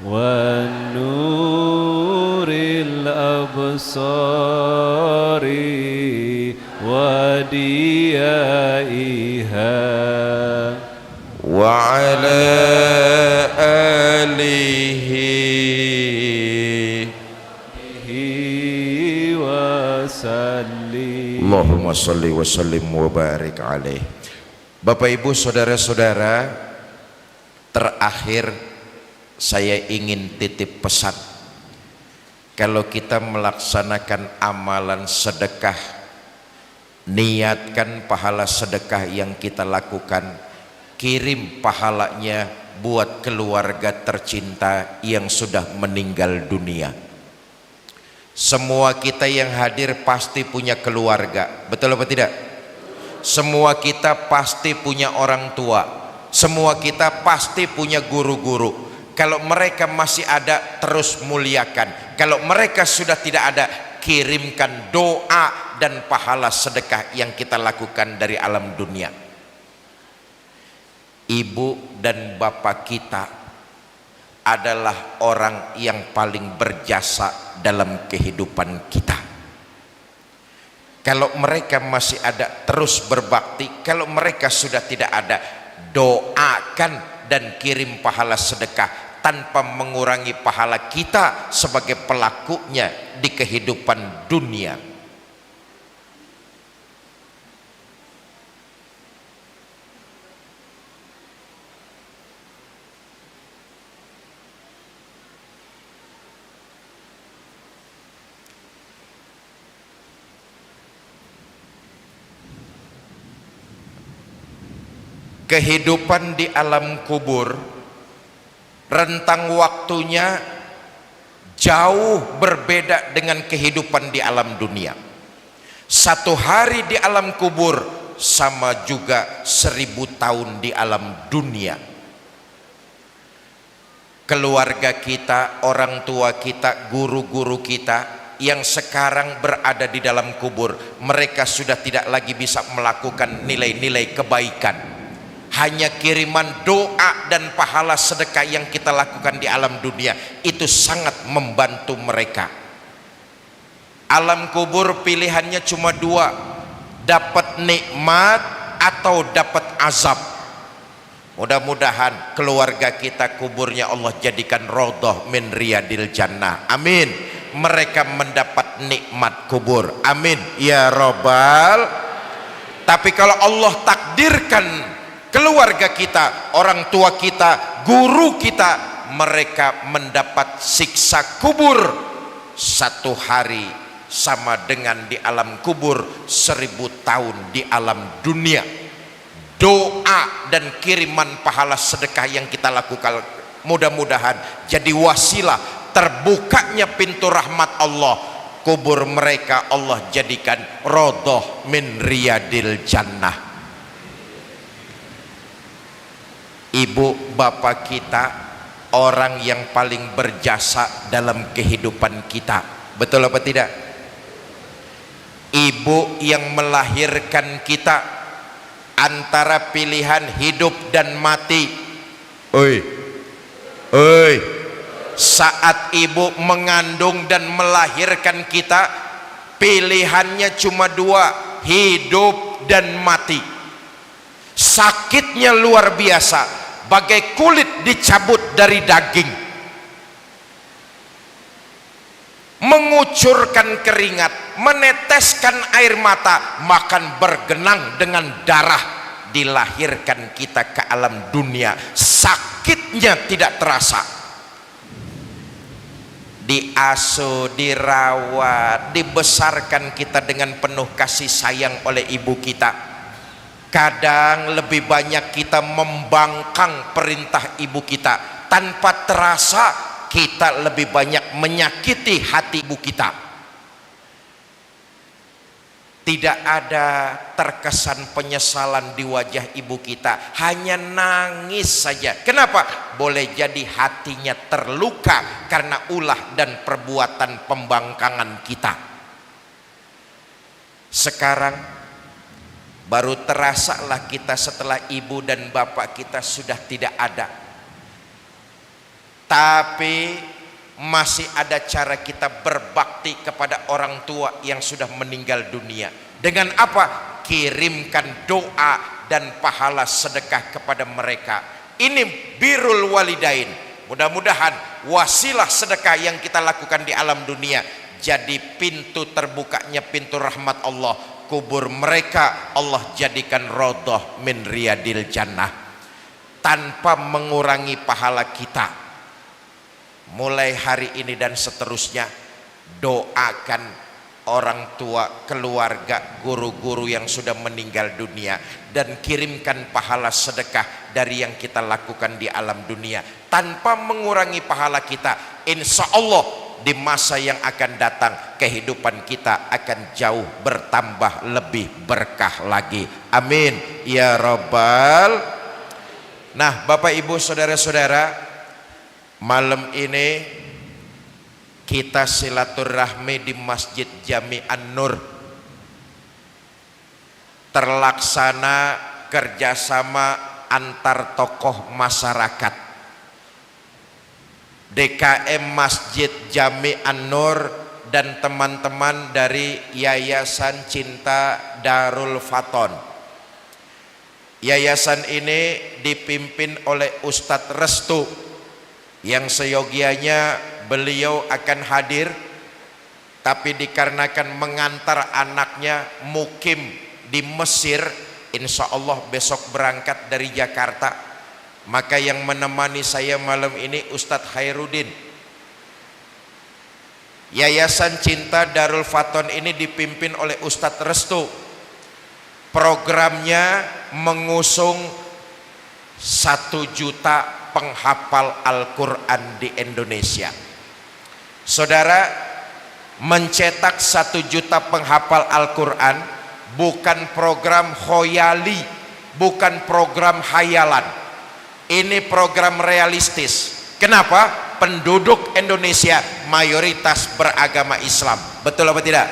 wa nuril absari wa diyaiha wa ala alihi wa sallim. Allahumma salli wa sallim wa barik alaih. Bapak Ibu saudara-saudara, terakhir saya ingin titip pesan. Kalau kita melaksanakan amalan sedekah, niatkan pahala sedekah yang kita lakukan, kirim pahalanya buat keluarga tercinta yang sudah meninggal dunia. Semua kita yang hadir pasti punya keluarga, betul apa tidak? Semua kita pasti punya orang tua, semua kita pasti punya guru-guru. Kalau mereka masih ada, terus muliakan. Kalau mereka sudah tidak ada, kirimkan doa dan pahala sedekah yang kita lakukan dari alam dunia. Ibu dan bapak kita adalah orang yang paling berjasa dalam kehidupan kita. Kalau mereka masih ada, terus berbakti. Kalau mereka sudah tidak ada, doakan dan kirim pahala sedekah tanpa mengurangi pahala kita sebagai pelakunya di kehidupan dunia. Kehidupan di alam kubur, rentang waktunya jauh berbeda dengan kehidupan di alam dunia. Satu hari di alam kubur sama juga 1000 tahun di alam dunia. Keluarga kita, orang tua kita, guru-guru kita yang sekarang berada di dalam kubur, mereka sudah tidak lagi bisa melakukan nilai-nilai kebaikan. Hanya kiriman doa dan pahala sedekah yang kita lakukan di alam dunia itu sangat membantu mereka. Alam kubur pilihannya cuma 2, dapat nikmat atau dapat azab. Mudah-mudahan keluarga kita kuburnya Allah jadikan raudhah min riyadil jannah, amin. Mereka mendapat nikmat kubur, amin ya robbal. Tapi kalau Allah takdirkan keluarga kita, orang tua kita, guru kita, mereka mendapat siksa kubur, 1 hari sama dengan di alam kubur 1000 tahun di alam dunia. Doa dan kiriman pahala sedekah yang kita lakukan mudah-mudahan jadi wasilah terbukanya pintu rahmat Allah. Kubur mereka Allah jadikan raudhah min riyadil jannah. Ibu bapak kita orang yang paling berjasa dalam kehidupan kita, betul apa tidak? Ibu yang melahirkan kita, antara pilihan hidup dan mati. Oi, saat ibu mengandung dan melahirkan kita, pilihannya cuma 2, hidup dan mati. Sakitnya luar biasa, bagai kulit dicabut dari daging, mengucurkan keringat, meneteskan air mata, makan bergenang dengan darah dilahirkan kita ke alam dunia, sakitnya tidak terasa. Diasuh, dirawat, dibesarkan kita dengan penuh kasih sayang oleh ibu kita. Kadang lebih banyak kita membangkang perintah ibu kita, tanpa terasa kita lebih banyak menyakiti hati ibu kita. Tidak ada terkesan penyesalan di wajah ibu kita, hanya nangis saja. Kenapa? Boleh jadi hatinya terluka karena ulah dan perbuatan pembangkangan kita. Sekarang baru terasalah kita setelah ibu dan bapak kita sudah tidak ada. Tapi masih ada cara kita berbakti kepada orang tua yang sudah meninggal dunia. Dengan apa? Kirimkan doa dan pahala sedekah kepada mereka. Ini birrul walidain. Mudah-mudahan wasilah sedekah yang kita lakukan di alam dunia jadi pintu terbukanya pintu rahmat Allah. Kubur mereka Allah jadikan raudhah min riyadil jannah, tanpa mengurangi pahala kita. Mulai hari ini dan seterusnya, doakan orang tua, keluarga, guru-guru yang sudah meninggal dunia, dan kirimkan pahala sedekah dari yang kita lakukan di alam dunia tanpa mengurangi pahala kita. Insya Allah di masa yang akan datang kehidupan kita akan jauh bertambah lebih berkah lagi. Amin ya rabbal. Nah, Bapak Ibu saudara-saudara, malam ini kita silaturahmi di Masjid Jami An-Nur. Terlaksana kerjasama antar tokoh masyarakat. DKM Masjid Jami An-Nur dan teman-teman dari Yayasan Cinta Darul Faton. Yayasan ini dipimpin oleh Ustadz Restu, yang seyogianya beliau akan hadir, tapi dikarenakan mengantar anaknya mukim di Mesir, insya Allah besok berangkat dari Jakarta, maka yang menemani saya malam ini Ustadz Khairuddin. Yayasan Cinta Darul Faton ini dipimpin oleh Ustadz Restu. Programnya mengusung 1 juta penghafal Al-Quran di Indonesia. Saudara, mencetak 1 juta penghafal Al-Quran bukan program khoyali, bukan program hayalan. Ini program realistis. Kenapa? Penduduk Indonesia mayoritas beragama Islam. Betul apa tidak?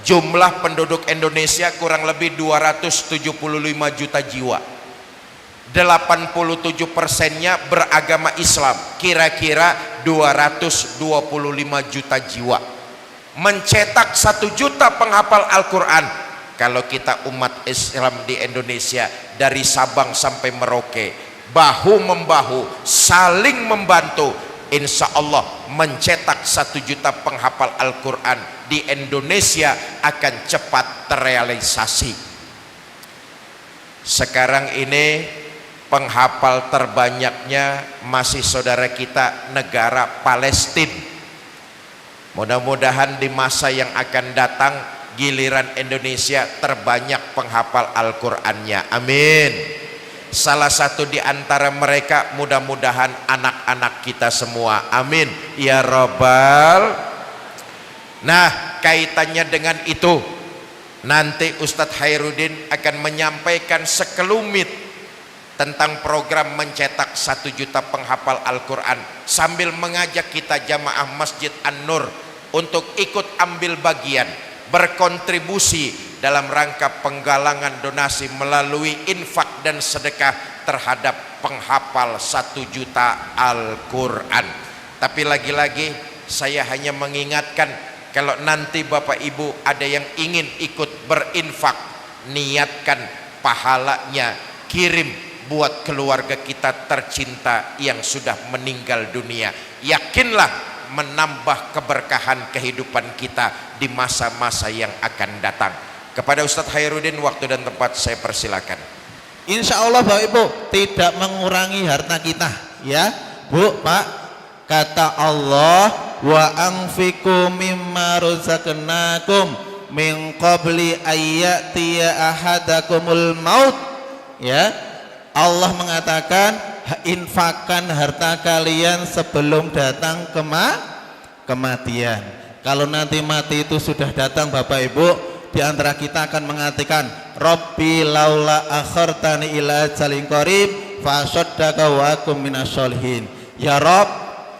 Jumlah penduduk Indonesia kurang lebih 275 juta jiwa. 87%-nya beragama Islam, kira-kira 225 juta jiwa. Mencetak 1 juta penghafal Al-Quran, kalau kita umat Islam di Indonesia dari Sabang sampai Merauke bahu-membahu saling membantu, insya Allah mencetak 1 juta penghafal Al-Quran di Indonesia akan cepat terrealisasi. Sekarang ini penghafal terbanyaknya masih saudara kita negara Palestina. Mudah-mudahan di masa yang akan datang giliran Indonesia terbanyak penghafal Al-Qur'annya. Amin. Salah satu di antara mereka mudah-mudahan anak-anak kita semua. Amin ya rabbal. Nah, kaitannya dengan itu nanti Ustadz Khairuddin akan menyampaikan sekelumit tentang program mencetak 1 juta penghafal Al-Quran, sambil mengajak kita jamaah Masjid An-Nur untuk ikut ambil bagian, berkontribusi dalam rangka penggalangan donasi melalui infak dan sedekah terhadap penghafal 1 juta Al-Quran. Tapi lagi-lagi saya hanya mengingatkan, kalau nanti Bapak Ibu ada yang ingin ikut berinfak, niatkan pahalanya kirim buat keluarga kita tercinta yang sudah meninggal dunia. Yakinlah menambah keberkahan kehidupan kita di masa-masa yang akan datang. Kepada Ustadz Khairuddin, waktu dan tempat saya persilakan. Insya Allah Bapak Ibu tidak mengurangi harta kita, ya Bu, Pak. Kata Allah, wa anfiqu mimma razaqnakum min qabli ayyatiya ahadakumul maut. Ya, Allah mengatakan infakkan harta kalian sebelum datang kematian. Kalau nanti mati itu sudah datang Bapak Ibu, di antara kita akan mengatakan, Rabbi laula akhartani ila ajalin qarib fasaddaka wa akum minasyolihin. Ya Rob,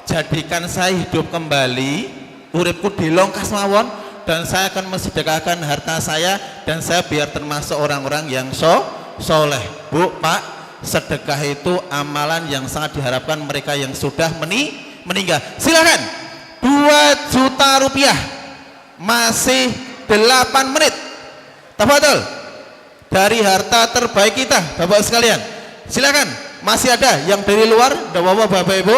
jadikan saya hidup kembali, uripku dilongkas mawon, dan saya akan mensedekahkan harta saya, dan saya biar termasuk orang-orang yang soleh. Bu, Pak, sedekah itu amalan yang sangat diharapkan mereka yang sudah meninggal. Silakan, 2 juta rupiah, masih 8 menit. Tafadhol, dari harta terbaik kita Bapak sekalian. Silakan, masih ada yang dari luar, Bapak Ibu.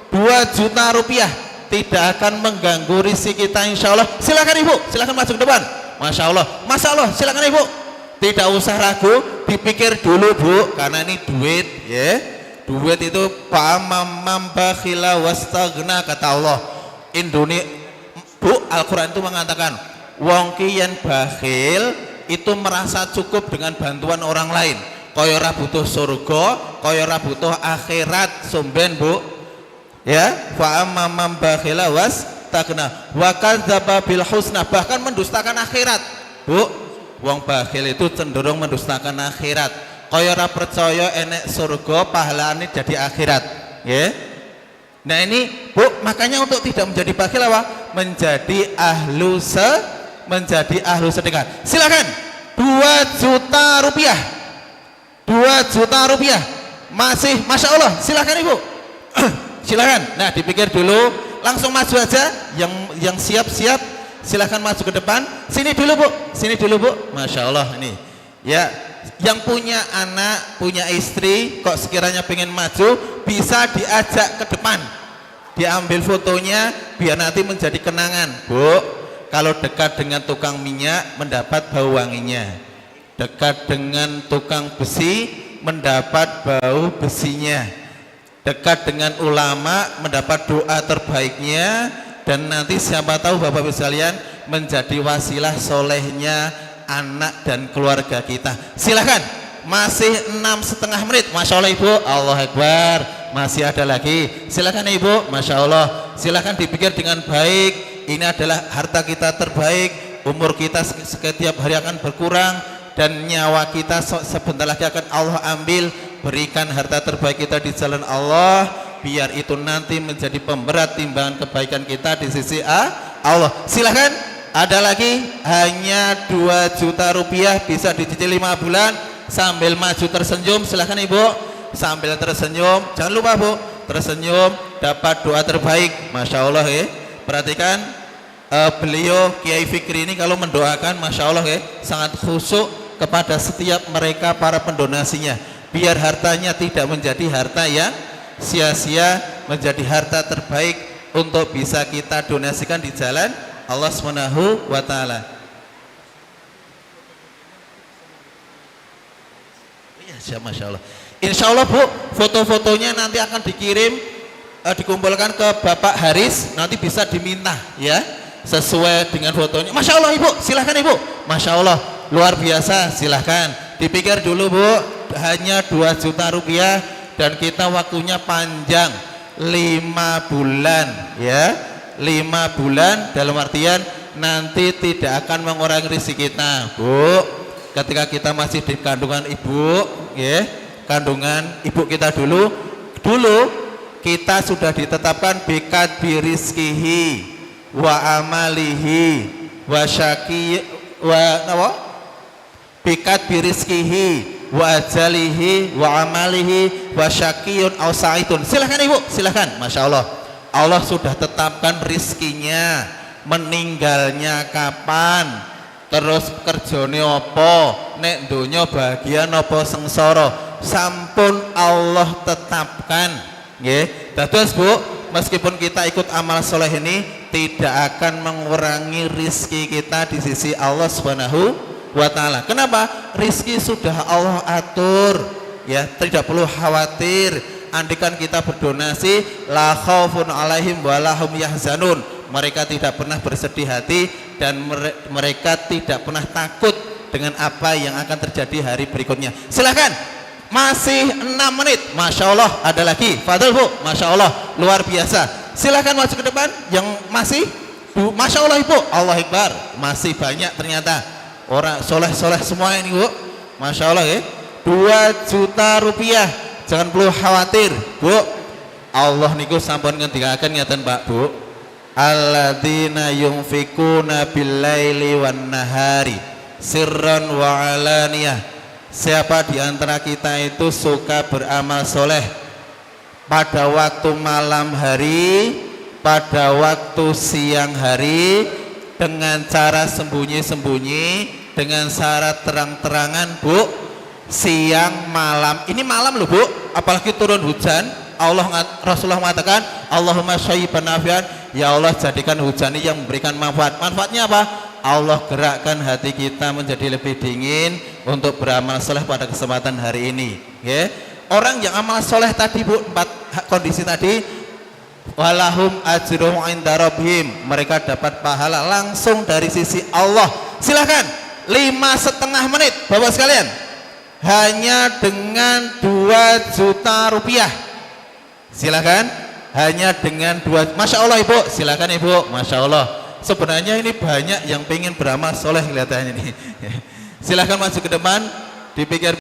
2 juta rupiah tidak akan mengganggu rezeki kita insya Allah. Silakan Ibu, silakan masuk ke depan. Masya Allah, Masya Allah, silakan Ibu. Tidak usah ragu, dipikir dulu Bu, karena ini duit, ya. Duit itu pamam bakhila wastagna, kata Allah. Indonesia, Bu, Al-Quran itu mengatakan, wong ki yen bakhil itu merasa cukup dengan bantuan orang lain. Kaya ora butuh surga, kaya ora butuh akhirat, sumben Bu. Ya, fa amman bakhila wastagna wa kadzdzaba bil husna, bahkan mendustakan akhirat. Bu, wong bakhil itu cenderung mendustakan akhirat. Kaya ora percaya enek surga, pahalane jadi akhirat, ya. Nah ini Bu, makanya untuk tidak menjadi bakhil apa? Menjadi ahlu sedekah. Silakan, 2 juta rupiah, 2 juta rupiah, masih Masya Allah. Silakan Ibu. Silakan. Nah, dipikir dulu, langsung maju aja. Yang siap-siap silakan maju ke depan. Sini dulu Bu, sini dulu Bu. Masya Allah ini. Ya, yang punya anak, punya istri, kok sekiranya pengen maju, bisa diajak ke depan, diambil fotonya, biar nanti menjadi kenangan. Bu, kalau dekat dengan tukang minyak mendapat bau wanginya, dekat dengan tukang besi mendapat bau besinya, dekat dengan ulama mendapat doa terbaiknya, dan nanti siapa tahu Bapak Ibu sekalian menjadi wasilah solehnya anak dan keluarga kita. Silahkan, masih 6,5 menit. Masya Allah Ibu, Allah Akbar, masih ada lagi. Silahkan Ibu, Masya Allah, silahkan dipikir dengan baik. Ini adalah harta kita terbaik. Umur kita setiap hari akan berkurang, dan nyawa kita sebentar lagi akan Allah ambil. Berikan harta terbaik kita di jalan Allah, biar itu nanti menjadi pemberat timbangan kebaikan kita di sisi Allah. Silahkan, ada lagi, hanya 2 juta rupiah, bisa dicicil 5 bulan sambil maju tersenyum. Silahkan Ibu, sambil tersenyum, jangan lupa Bu, tersenyum dapat doa terbaik. Masya Allah ya. Perhatikan, beliau Kiai Fikri ini kalau mendoakan Masya Allah ya, sangat khusyuk kepada setiap mereka para pendonasinya, biar hartanya tidak menjadi harta yang sia-sia, menjadi harta terbaik untuk bisa kita donasikan di jalan Allah Subhanahu wa Ta'ala. Ya, Masya Allah. Insya Allah Bu, foto-fotonya nanti akan dikirim, dikumpulkan ke Bapak Haris, nanti bisa diminta ya, sesuai dengan fotonya. Masya Allah Ibu, silahkan Ibu. Masya Allah, luar biasa. Silahkan, dipikir dulu Bu, hanya 2 juta rupiah, dan kita waktunya panjang, 5 bulan ya. 5 bulan dalam artian nanti tidak akan mengurangi rezeki kita Bu. Ketika kita masih di kandungan ibu ya, kandungan ibu kita dulu kita sudah ditetapkan bikat birizkihi wa amalihi wa syaki wa apa? Bikat birizkihi wa ajalihi wa amalihi wa syakiyun aw sa'idun. Silahkan Ibu, silahkan. Masya Allah, Allah sudah tetapkan rizkinya, meninggalnya kapan, terus kerjane apa, nek donya bahagian apa sengsara, sampun Allah tetapkan nggih. Dados Bu, meskipun kita ikut amal soleh ini tidak akan mengurangi rizki kita di sisi Allah Subhanahu wa ta'ala. Kenapa? Rizki sudah Allah atur, ya, tidak perlu khawatir. Andikan kita berdonasi, la khaufun alaihim wa lahum yahzanun, mereka tidak pernah bersedih hati dan mereka tidak pernah takut dengan apa yang akan terjadi hari berikutnya. Silahkan, masih 6 menit. Masya Allah, ada lagi. Fadil Bu, Masya Allah, luar biasa. Silahkan masuk ke depan. Yang masih, Masya Allah Ibu, Allah Akbar, masih banyak ternyata orang soleh-soleh semua ini Bu. Masya Allah ya. 2 juta rupiah, jangan perlu khawatir Bu. Allah niku sampun ngendikaken ngeten Pak Bu, alladzina yunfikuna bil-laili wan nahari sirran wa alaniyah. Siapa di antara kita itu suka beramal soleh pada waktu malam hari, pada waktu siang hari, dengan cara sembunyi-sembunyi, dengan cara terang-terangan Bu. Siang malam, ini malam loh Bu, apalagi turun hujan. Rasulullah mengatakan, Allahumma syaiban nafian, ya Allah jadikan hujan ini yang memberikan manfaat. Manfaatnya apa? Allah gerakkan hati kita menjadi lebih dingin untuk beramal soleh pada kesempatan hari ini, ya. Orang yang amal soleh tadi Bu, 4 kondisi tadi, walahum ajruhum inda rabbihim, mereka dapat pahala langsung dari sisi Allah. Silahkan 5,5 menit Bapak sekalian, hanya dengan 2 juta rupiah. Silahkan, hanya dengan 2. Masya Allah Ibu, silahkan Ibu. Masya Allah, sebenarnya ini banyak yang pengen beramal soleh kelihatannya nih. Silahkan masuk ke depan, dipikir